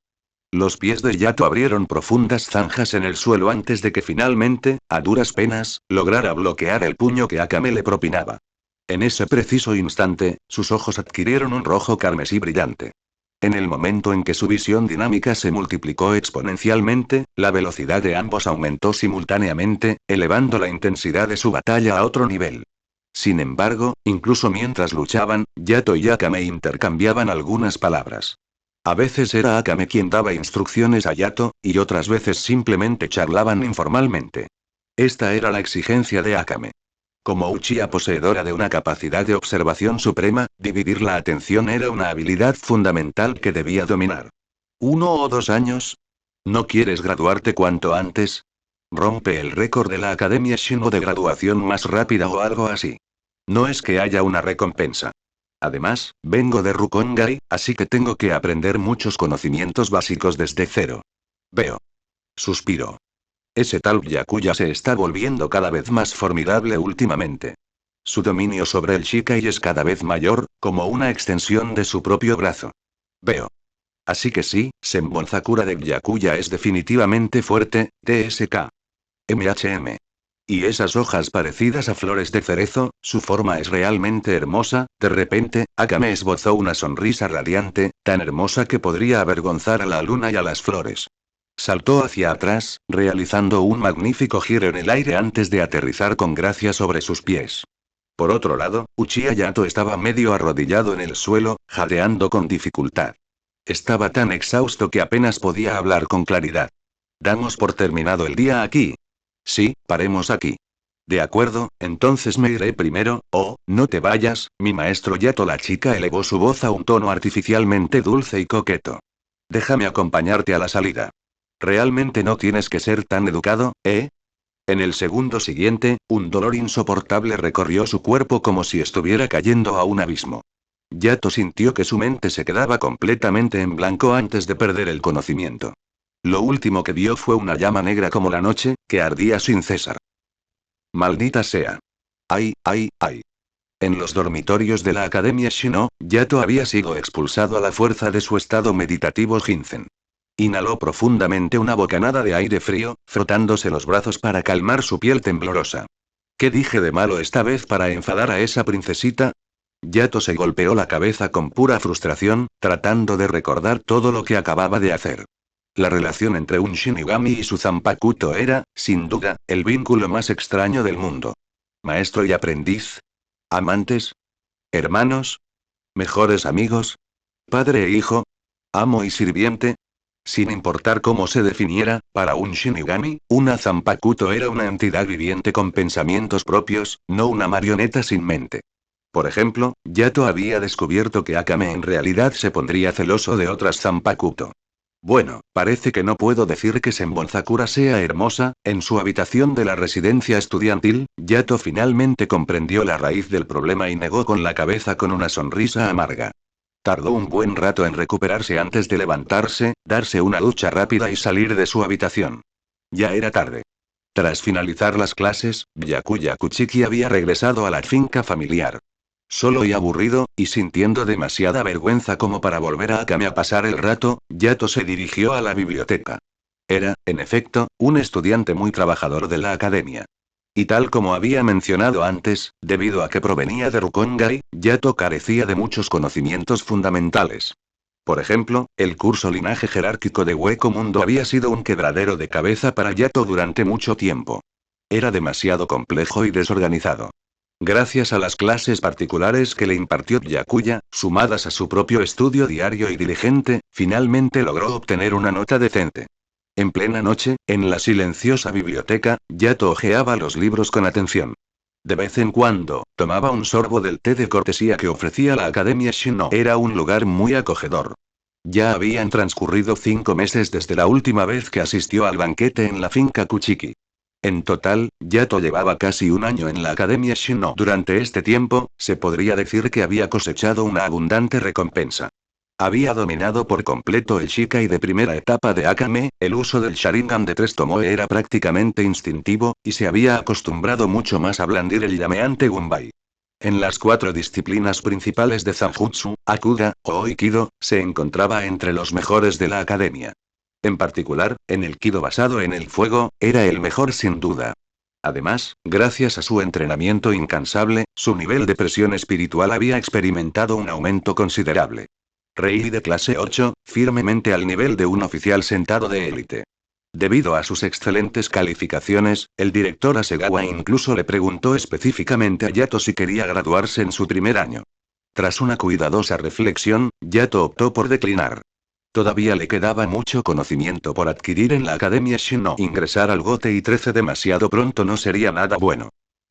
Los pies de Yato abrieron profundas zanjas en el suelo antes de que finalmente, a duras penas, lograra bloquear el puño que Akame le propinaba. En ese preciso instante, sus ojos adquirieron un rojo carmesí brillante. En el momento en que su visión dinámica se multiplicó exponencialmente, la velocidad de ambos aumentó simultáneamente, elevando la intensidad de su batalla a otro nivel. Sin embargo, incluso mientras luchaban, Yato y Akame intercambiaban algunas palabras. A veces era Akame quien daba instrucciones a Yato, y otras veces simplemente charlaban informalmente. Esta era la exigencia de Akame. Como Uchiha poseedora de una capacidad de observación suprema, dividir la atención era una habilidad fundamental que debía dominar. ¿1 o 2 años? ¿No quieres graduarte cuanto antes? Rompe el récord de la Academia Shino de graduación más rápida o algo así. No es que haya una recompensa. Además, vengo de Rukongai, así que tengo que aprender muchos conocimientos básicos desde cero. Veo. Suspiro. Ese tal Byakuya se está volviendo cada vez más formidable últimamente. Su dominio sobre el Shikai es cada vez mayor, como una extensión de su propio brazo. Veo. Así que sí, Senbon Sakura de Byakuya es definitivamente fuerte, TSK. MHM. Y esas hojas parecidas a flores de cerezo, su forma es realmente hermosa. De repente, Akame esbozó una sonrisa radiante, tan hermosa que podría avergonzar a la luna y a las flores. Saltó hacia atrás, realizando un magnífico giro en el aire antes de aterrizar con gracia sobre sus pies. Por otro lado, Uchiha Yato estaba medio arrodillado en el suelo, jadeando con dificultad. Estaba tan exhausto que apenas podía hablar con claridad. Damos por terminado el día aquí. Sí, paremos aquí. De acuerdo, entonces me iré primero. Oh, no te vayas, mi maestro Yato. La chica elevó su voz a un tono artificialmente dulce y coqueto. Déjame acompañarte a la salida. Realmente no tienes que ser tan educado, ¿eh? En el segundo siguiente, un dolor insoportable recorrió su cuerpo como si estuviera cayendo a un abismo. Yato sintió que su mente se quedaba completamente en blanco antes de perder el conocimiento. Lo último que vio fue una llama negra como la noche, que ardía sin cesar. Maldita sea. ¡Ay, ay, ay! En los dormitorios de la Academia Shino, Yato había sido expulsado a la fuerza de su estado meditativo Shinzen. Inhaló profundamente una bocanada de aire frío, frotándose los brazos para calmar su piel temblorosa. ¿Qué dije de malo esta vez para enfadar a esa princesita? Yato se golpeó la cabeza con pura frustración, tratando de recordar todo lo que acababa de hacer. La relación entre un Shinigami y su Zanpakuto era, sin duda, el vínculo más extraño del mundo. ¿Maestro y aprendiz? ¿Amantes? ¿Hermanos? ¿Mejores amigos? ¿Padre e hijo? ¿Amo y sirviente? Sin importar cómo se definiera, para un Shinigami, una Zanpakuto era una entidad viviente con pensamientos propios, no una marioneta sin mente. Por ejemplo, Yato había descubierto que Akame en realidad se pondría celoso de otras Zanpakuto. Bueno, parece que no puedo decir que Senbon Sakura sea hermosa. En su habitación de la residencia estudiantil, Yato finalmente comprendió la raíz del problema y negó con la cabeza con una sonrisa amarga. Tardó un buen rato en recuperarse antes de levantarse, darse una ducha rápida y salir de su habitación. Ya era tarde. Tras finalizar las clases, Byakuya Kuchiki había regresado a la finca familiar. Solo y aburrido, y sintiendo demasiada vergüenza como para volver a Akame a pasar el rato, Yato se dirigió a la biblioteca. Era, en efecto, un estudiante muy trabajador de la academia. Y tal como había mencionado antes, debido a que provenía de Rukongai, Yato carecía de muchos conocimientos fundamentales. Por ejemplo, el curso Linaje Jerárquico de Hueco Mundo había sido un quebradero de cabeza para Yato durante mucho tiempo. Era demasiado complejo y desorganizado. Gracias a las clases particulares que le impartió Byakuya, sumadas a su propio estudio diario y diligente, finalmente logró obtener una nota decente. En plena noche, en la silenciosa biblioteca, Yato hojeaba los libros con atención. De vez en cuando, tomaba un sorbo del té de cortesía que ofrecía la Academia Shino. Era un lugar muy acogedor. Ya habían transcurrido 5 meses desde la última vez que asistió al banquete en la finca Kuchiki. En total, Yato llevaba casi un año en la Academia Shino. Durante este tiempo, se podría decir que había cosechado una abundante recompensa. Había dominado por completo el Shikai de primera etapa de Akame, el uso del Sharingan de 3 Tomoe era prácticamente instintivo, y se había acostumbrado mucho más a blandir el llameante Gunbai. En las 4 disciplinas principales de Zanjutsu, Akuga, o Aikido, se encontraba entre los mejores de la academia. En particular, en el Kido basado en el fuego, era el mejor sin duda. Además, gracias a su entrenamiento incansable, su nivel de presión espiritual había experimentado un aumento considerable. Rei de clase 8, firmemente al nivel de un oficial sentado de élite. Debido a sus excelentes calificaciones, el director Asegawa incluso le preguntó específicamente a Yato si quería graduarse en su primer año. Tras una cuidadosa reflexión, Yato optó por declinar. Todavía le quedaba mucho conocimiento por adquirir en la Academia Shino. Ingresar al GOTE y 13 demasiado pronto no sería nada bueno.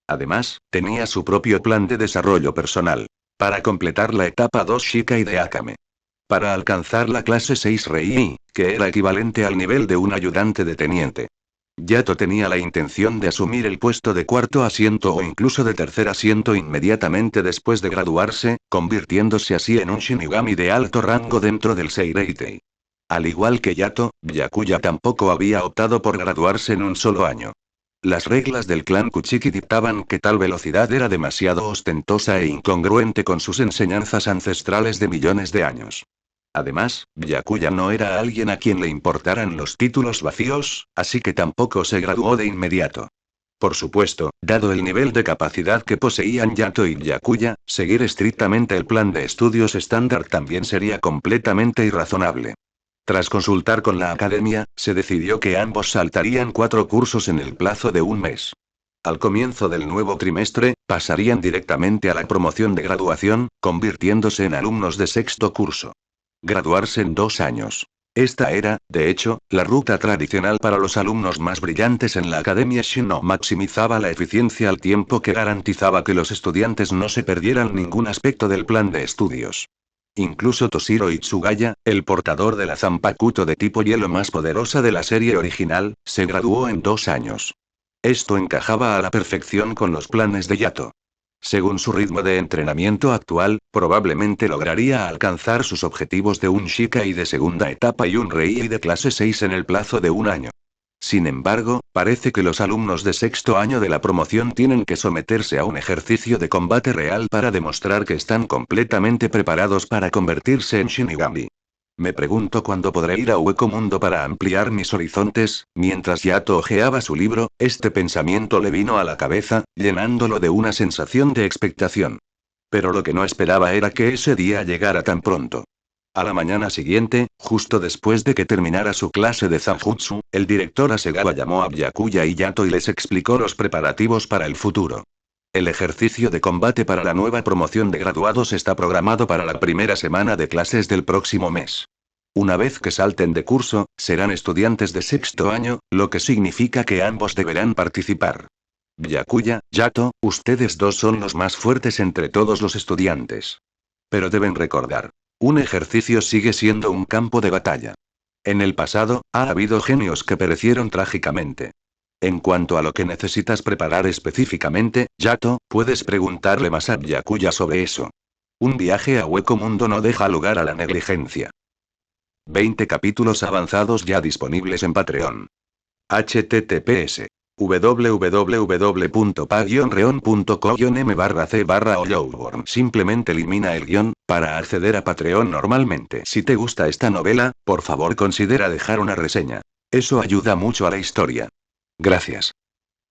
Además, tenía su propio plan de desarrollo personal. Para completar la etapa 2 Shikai de Akame. Para alcanzar la clase 6 Rei, que era equivalente al nivel de un ayudante de teniente. Yato tenía la intención de asumir el puesto de cuarto asiento o incluso de tercer asiento inmediatamente después de graduarse, convirtiéndose así en un Shinigami de alto rango dentro del Seireitei. Al igual que Yato, Byakuya tampoco había optado por graduarse en un solo año. Las reglas del clan Kuchiki dictaban que tal velocidad era demasiado ostentosa e incongruente con sus enseñanzas ancestrales de millones de años. Además, Byakuya no era alguien a quien le importaran los títulos vacíos, así que tampoco se graduó de inmediato. Por supuesto, dado el nivel de capacidad que poseían Yato y Byakuya, seguir estrictamente el plan de estudios estándar también sería completamente irrazonable. Tras consultar con la academia, se decidió que ambos saltarían 4 cursos en el plazo de un mes. Al comienzo del nuevo trimestre, pasarían directamente a la promoción de graduación, convirtiéndose en alumnos de sexto curso. Graduarse en 2 años. Esta era, de hecho, la ruta tradicional para los alumnos más brillantes en la Academia Shino. Maximizaba la eficiencia al tiempo que garantizaba que los estudiantes no se perdieran ningún aspecto del plan de estudios. Incluso Toshiro Itsugaya, el portador de la Zanpakuto de tipo hielo más poderosa de la serie original, se graduó en 2 años. Esto encajaba a la perfección con los planes de Yato. Según su ritmo de entrenamiento actual, probablemente lograría alcanzar sus objetivos de un Shikai de segunda etapa y un Rei de clase 6 en el plazo de un año. Sin embargo, parece que los alumnos de sexto año de la promoción tienen que someterse a un ejercicio de combate real para demostrar que están completamente preparados para convertirse en Shinigami. Me pregunto cuándo podré ir a Hueco Mundo para ampliar mis horizontes. Mientras Yato hojeaba su libro, este pensamiento le vino a la cabeza, llenándolo de una sensación de expectación. Pero lo que no esperaba era que ese día llegara tan pronto. A la mañana siguiente, justo después de que terminara su clase de Zanjutsu, el director Hasegawa llamó a Byakuya y Yato y les explicó los preparativos para el futuro. El ejercicio de combate para la nueva promoción de graduados está programado para la primera semana de clases del próximo mes. Una vez que salten de curso, serán estudiantes de sexto año, lo que significa que ambos deberán participar. Byakuya, Yato, ustedes dos son los más fuertes entre todos los estudiantes. Pero deben recordar, un ejercicio sigue siendo un campo de batalla. En el pasado, ha habido genios que perecieron trágicamente. En cuanto a lo que necesitas preparar específicamente, Yato, puedes preguntarle más a Byakuya sobre eso. Un viaje a Hueco Mundo no deja lugar a la negligencia. 20 capítulos avanzados ya disponibles en Patreon. https www.pa-reon.co-m/c/Hollowworm. Simplemente elimina el guión para acceder a Patreon normalmente. Si te gusta esta novela, por favor considera dejar una reseña. Eso ayuda mucho a la historia. Gracias.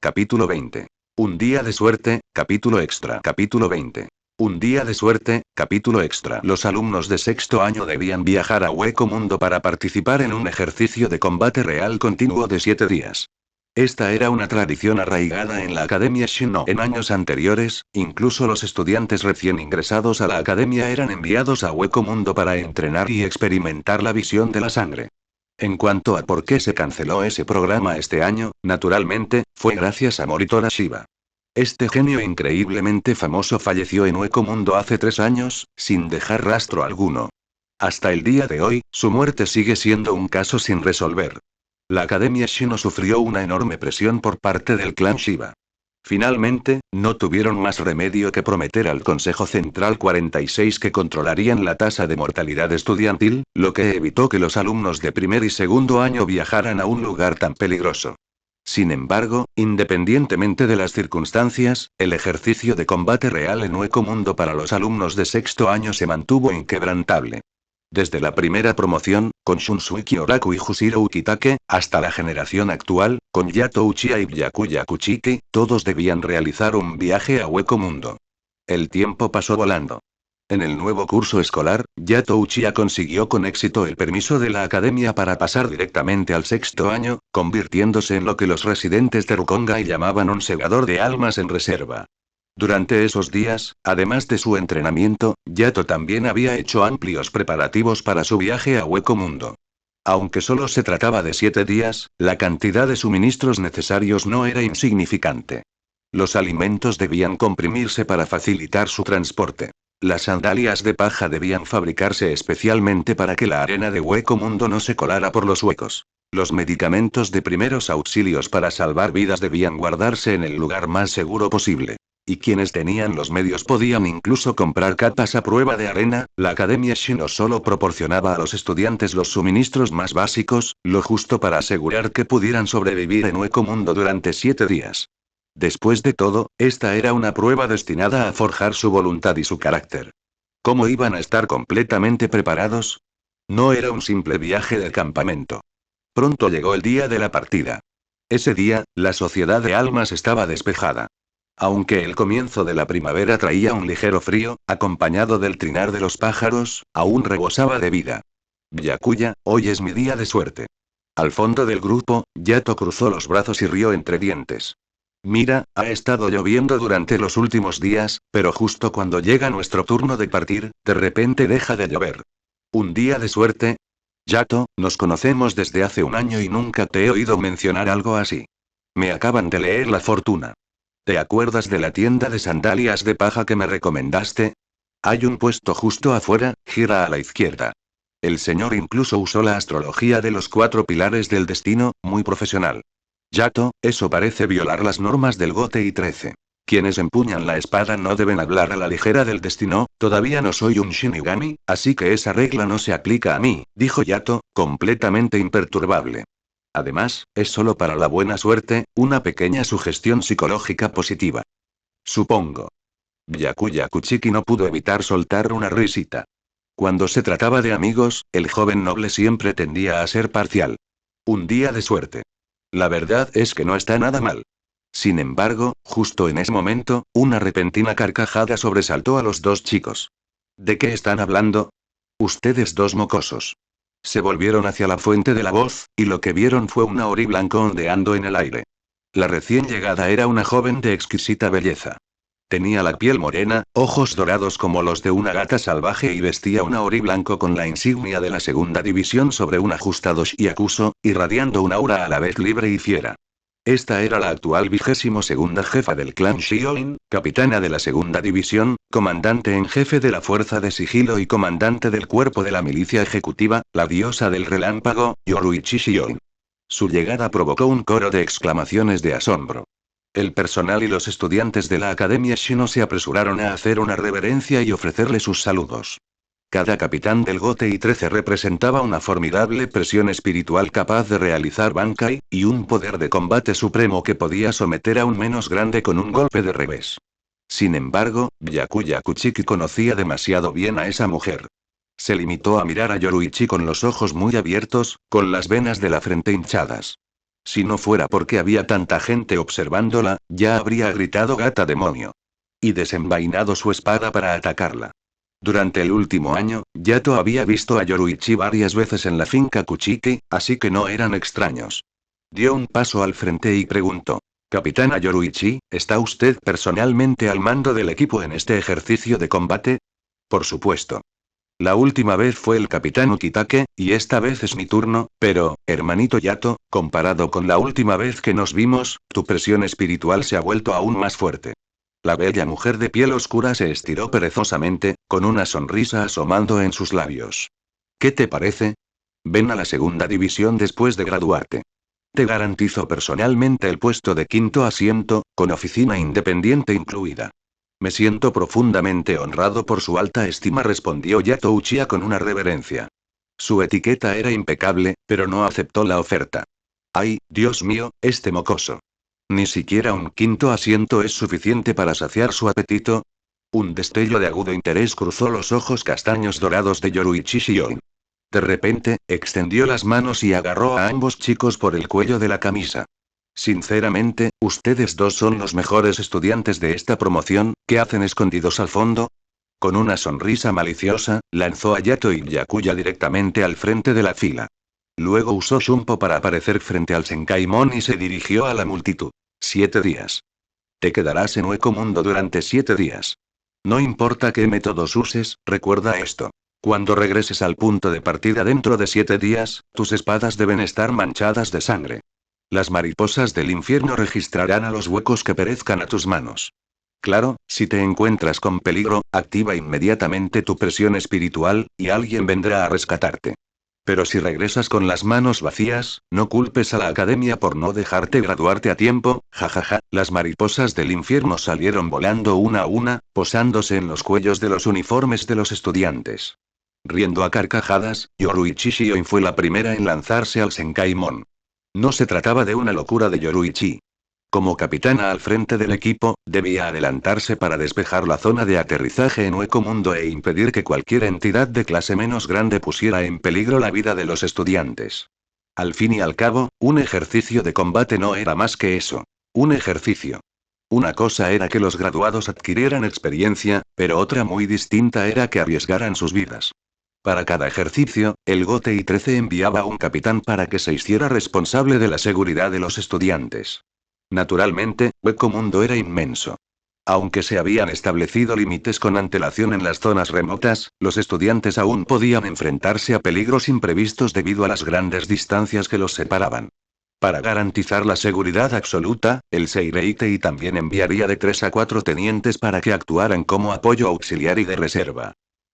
Capítulo 20. Un día de suerte, capítulo extra. Capítulo 20. Un día de suerte, capítulo extra. Los alumnos de sexto año debían viajar a Hueco Mundo para participar en un ejercicio de combate real continuo de 7 días. Esta era una tradición arraigada en la Academia Shino. En años anteriores, incluso los estudiantes recién ingresados a la academia eran enviados a Hueco Mundo para entrenar y experimentar la visión de la sangre. En cuanto a por qué se canceló ese programa este año, naturalmente, fue gracias a Moritora Shiba. Este genio increíblemente famoso falleció en Hueco Mundo hace 3 años, sin dejar rastro alguno. Hasta el día de hoy, su muerte sigue siendo un caso sin resolver. La Academia Shino sufrió una enorme presión por parte del clan Shiba. Finalmente, no tuvieron más remedio que prometer al Consejo Central 46 que controlarían la tasa de mortalidad estudiantil, lo que evitó que los alumnos de primer y segundo año viajaran a un lugar tan peligroso. Sin embargo, independientemente de las circunstancias, el ejercicio de combate real en Hueco Mundo para los alumnos de sexto año se mantuvo inquebrantable. Desde la primera promoción, con Shunsuke Oraku y Jushiro Ukitake, hasta la generación actual, con Yato Uchiha y Byakuya Kuchiki, todos debían realizar un viaje a Hueco Mundo. El tiempo pasó volando. En el nuevo curso escolar, Yato Uchiha consiguió con éxito el permiso de la academia para pasar directamente al sexto año, convirtiéndose en lo que los residentes de Rukongai llamaban un segador de almas en reserva. Durante esos días, además de su entrenamiento, Yato también había hecho amplios preparativos para su viaje a Hueco Mundo. Aunque solo se trataba de 7 días, la cantidad de suministros necesarios no era insignificante. Los alimentos debían comprimirse para facilitar su transporte. Las sandalias de paja debían fabricarse especialmente para que la arena de Hueco Mundo no se colara por los huecos. Los medicamentos de primeros auxilios para salvar vidas debían guardarse en el lugar más seguro posible. Y quienes tenían los medios podían incluso comprar capas a prueba de arena. La Academia Shino solo proporcionaba a los estudiantes los suministros más básicos, lo justo para asegurar que pudieran sobrevivir en Hueco Mundo durante 7 días. Después de todo, esta era una prueba destinada a forjar su voluntad y su carácter. ¿Cómo iban a estar completamente preparados? No era un simple viaje de campamento. Pronto llegó el día de la partida. Ese día, la sociedad de almas estaba despejada. Aunque el comienzo de la primavera traía un ligero frío, acompañado del trinar de los pájaros, aún rebosaba de vida. Byakuya, hoy es mi día de suerte. Al fondo del grupo, Yato cruzó los brazos y rió entre dientes. Mira, ha estado lloviendo durante los últimos días, pero justo cuando llega nuestro turno de partir, de repente deja de llover. ¿Un día de suerte? Yato, nos conocemos desde hace un año y nunca te he oído mencionar algo así. Me acaban de leer la fortuna. ¿Te acuerdas de la tienda de sandalias de paja que me recomendaste? Hay un puesto justo afuera, gira a la izquierda. El señor incluso usó la astrología de los 4 pilares del destino, muy profesional. Yato, eso parece violar las normas del Gote y 13. Quienes empuñan la espada no deben hablar a la ligera del destino. Todavía no soy un Shinigami, así que esa regla no se aplica a mí, dijo Yato, completamente imperturbable. Además, es solo para la buena suerte, una pequeña sugestión psicológica positiva. Supongo. Byakuya Kuchiki no pudo evitar soltar una risita. Cuando se trataba de amigos, el joven noble siempre tendía a ser parcial. Un día de suerte. La verdad es que no está nada mal. Sin embargo, justo en ese momento, una repentina carcajada sobresaltó a los dos chicos. ¿De qué están hablando? Ustedes dos mocosos. Se volvieron hacia la fuente de la voz, y lo que vieron fue una Ori blanco ondeando en el aire. La recién llegada era una joven de exquisita belleza. Tenía la piel morena, ojos dorados como los de una gata salvaje y vestía un Ori blanco con la insignia de la segunda división sobre un ajustado shiakuso, irradiando un aura a la vez libre y fiera. Esta era la actual 22ª jefa del clan Shioin, capitana de la segunda división, comandante en jefe de la fuerza de sigilo y comandante del cuerpo de la milicia ejecutiva, la diosa del relámpago, Yoruichi Shioin. Su llegada provocó un coro de exclamaciones de asombro. El personal y los estudiantes de la Academia Shino se apresuraron a hacer una reverencia y ofrecerle sus saludos. Cada capitán del Gote y 13 representaba una formidable presión espiritual capaz de realizar Bankai, y un poder de combate supremo que podía someter a un menos grande con un golpe de revés. Sin embargo, Byakuya Kuchiki conocía demasiado bien a esa mujer. Se limitó a mirar a Yoruichi con los ojos muy abiertos, con las venas de la frente hinchadas. Si no fuera porque había tanta gente observándola, ya habría gritado gata demonio. Y desenvainado su espada para atacarla. Durante el último año, Yato había visto a Yoruichi varias veces en la finca Kuchiki, así que no eran extraños. Dio un paso al frente y preguntó. Capitana Yoruichi, ¿está usted personalmente al mando del equipo en este ejercicio de combate? Por supuesto. La última vez fue el capitán Ukitake, y esta vez es mi turno, pero, hermanito Yato, comparado con la última vez que nos vimos, tu presión espiritual se ha vuelto aún más fuerte. La bella mujer de piel oscura se estiró perezosamente, con una sonrisa asomando en sus labios. ¿Qué te parece? Ven a la segunda división después de graduarte. Te garantizo personalmente el puesto de 5.º asiento, con oficina independiente incluida. Me siento profundamente honrado por su alta estima, respondió Yato Uchiha con una reverencia. Su etiqueta era impecable, pero no aceptó la oferta. ¡Ay, Dios mío, este mocoso! ¿Ni siquiera un 5.º asiento es suficiente para saciar su apetito? Un destello de agudo interés cruzó los ojos castaños dorados de Yoruichi Shioin. De repente, extendió las manos y agarró a ambos chicos por el cuello de la camisa. Sinceramente, ustedes dos son los mejores estudiantes de esta promoción. ¿Qué hacen escondidos al fondo? Con una sonrisa maliciosa, lanzó a Yato y Byakuya directamente al frente de la fila. Luego usó Shunpo para aparecer frente al Senkaimon y se dirigió a la multitud. 7 días. Te quedarás en Hueco Mundo durante 7 días. No importa qué métodos uses, recuerda esto. Cuando regreses al punto de partida dentro de 7 días, tus espadas deben estar manchadas de sangre. Las mariposas del infierno registrarán a los huecos que perezcan a tus manos. Claro, si te encuentras con peligro, activa inmediatamente tu presión espiritual, y alguien vendrá a rescatarte. Pero si regresas con las manos vacías, no culpes a la academia por no dejarte graduarte a tiempo, jajaja. Las mariposas del infierno salieron volando una a una, posándose en los cuellos de los uniformes de los estudiantes. Riendo a carcajadas, Yoruichi Shioi fue la primera en lanzarse al Senkaimon. No se trataba de una locura de Yoruichi. Como capitana al frente del equipo, debía adelantarse para despejar la zona de aterrizaje en Hueco Mundo e impedir que cualquier entidad de clase menos grande pusiera en peligro la vida de los estudiantes. Al fin y al cabo, un ejercicio de combate no era más que eso. Un ejercicio. Una cosa era que los graduados adquirieran experiencia, pero otra muy distinta era que arriesgaran sus vidas. Para cada ejercicio, el GOTEI 13 enviaba a un capitán para que se hiciera responsable de la seguridad de los estudiantes. Naturalmente, Hueco Mundo era inmenso. Aunque se habían establecido límites con antelación en las zonas remotas, los estudiantes aún podían enfrentarse a peligros imprevistos debido a las grandes distancias que los separaban. Para garantizar la seguridad absoluta, el Seireitei también enviaría de 3 a 4 tenientes para que actuaran como apoyo auxiliar y de reserva.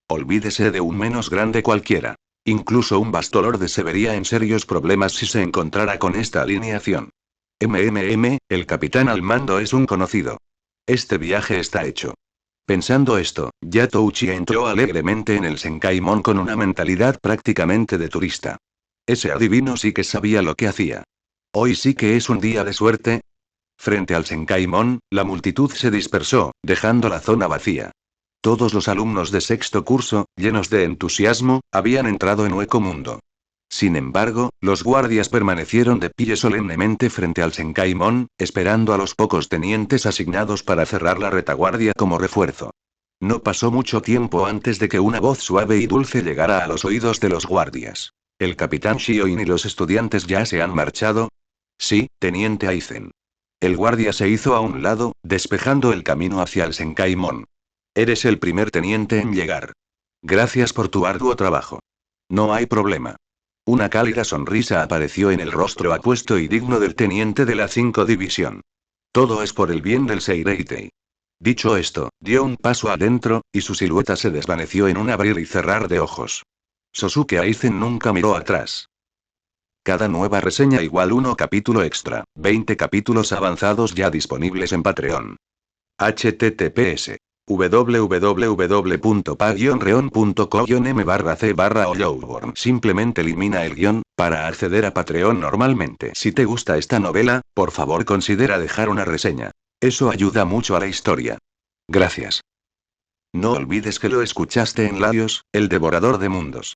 Olvídese de un menos grande cualquiera. Incluso un Bastolorde se vería en serios problemas si se encontrara con esta alineación. El capitán al mando es un conocido. Este viaje está hecho. Pensando esto, Yatouchi entró alegremente en el Senkaimon con una mentalidad prácticamente de turista. Ese adivino sí que sabía lo que hacía. Hoy sí que es un día de suerte. Frente al Senkaimon, la multitud se dispersó, dejando la zona vacía. Todos los alumnos de sexto curso, llenos de entusiasmo, habían entrado en Hueco Mundo. Sin embargo, los guardias permanecieron de pie solemnemente frente al Senkaimon, esperando a los pocos tenientes asignados para cerrar la retaguardia como refuerzo. No pasó mucho tiempo antes de que una voz suave y dulce llegara a los oídos de los guardias. ¿El capitán Shioin y los estudiantes ya se han marchado? Sí, teniente Aizen. El guardia se hizo a un lado, despejando el camino hacia el Senkaimon. Eres el primer teniente en llegar. Gracias por tu arduo trabajo. No hay problema. Una cálida sonrisa apareció en el rostro apuesto y digno del teniente de la 5 División. Todo es por el bien del Seireitei. Dicho esto, dio un paso adentro, y su silueta se desvaneció en un abrir y cerrar de ojos. Sosuke Aizen nunca miró atrás. Cada nueva reseña igual 1 capítulo extra, 20 capítulos avanzados ya disponibles en Patreon. https www.pa-reon.co-m/c/Ollowborn. Simplemente elimina el guión, para acceder a Patreon normalmente. Si te gusta esta novela, por favor considera dejar una reseña. Eso ayuda mucho a la historia. Gracias. No olvides que lo escuchaste en Laios, el devorador de mundos.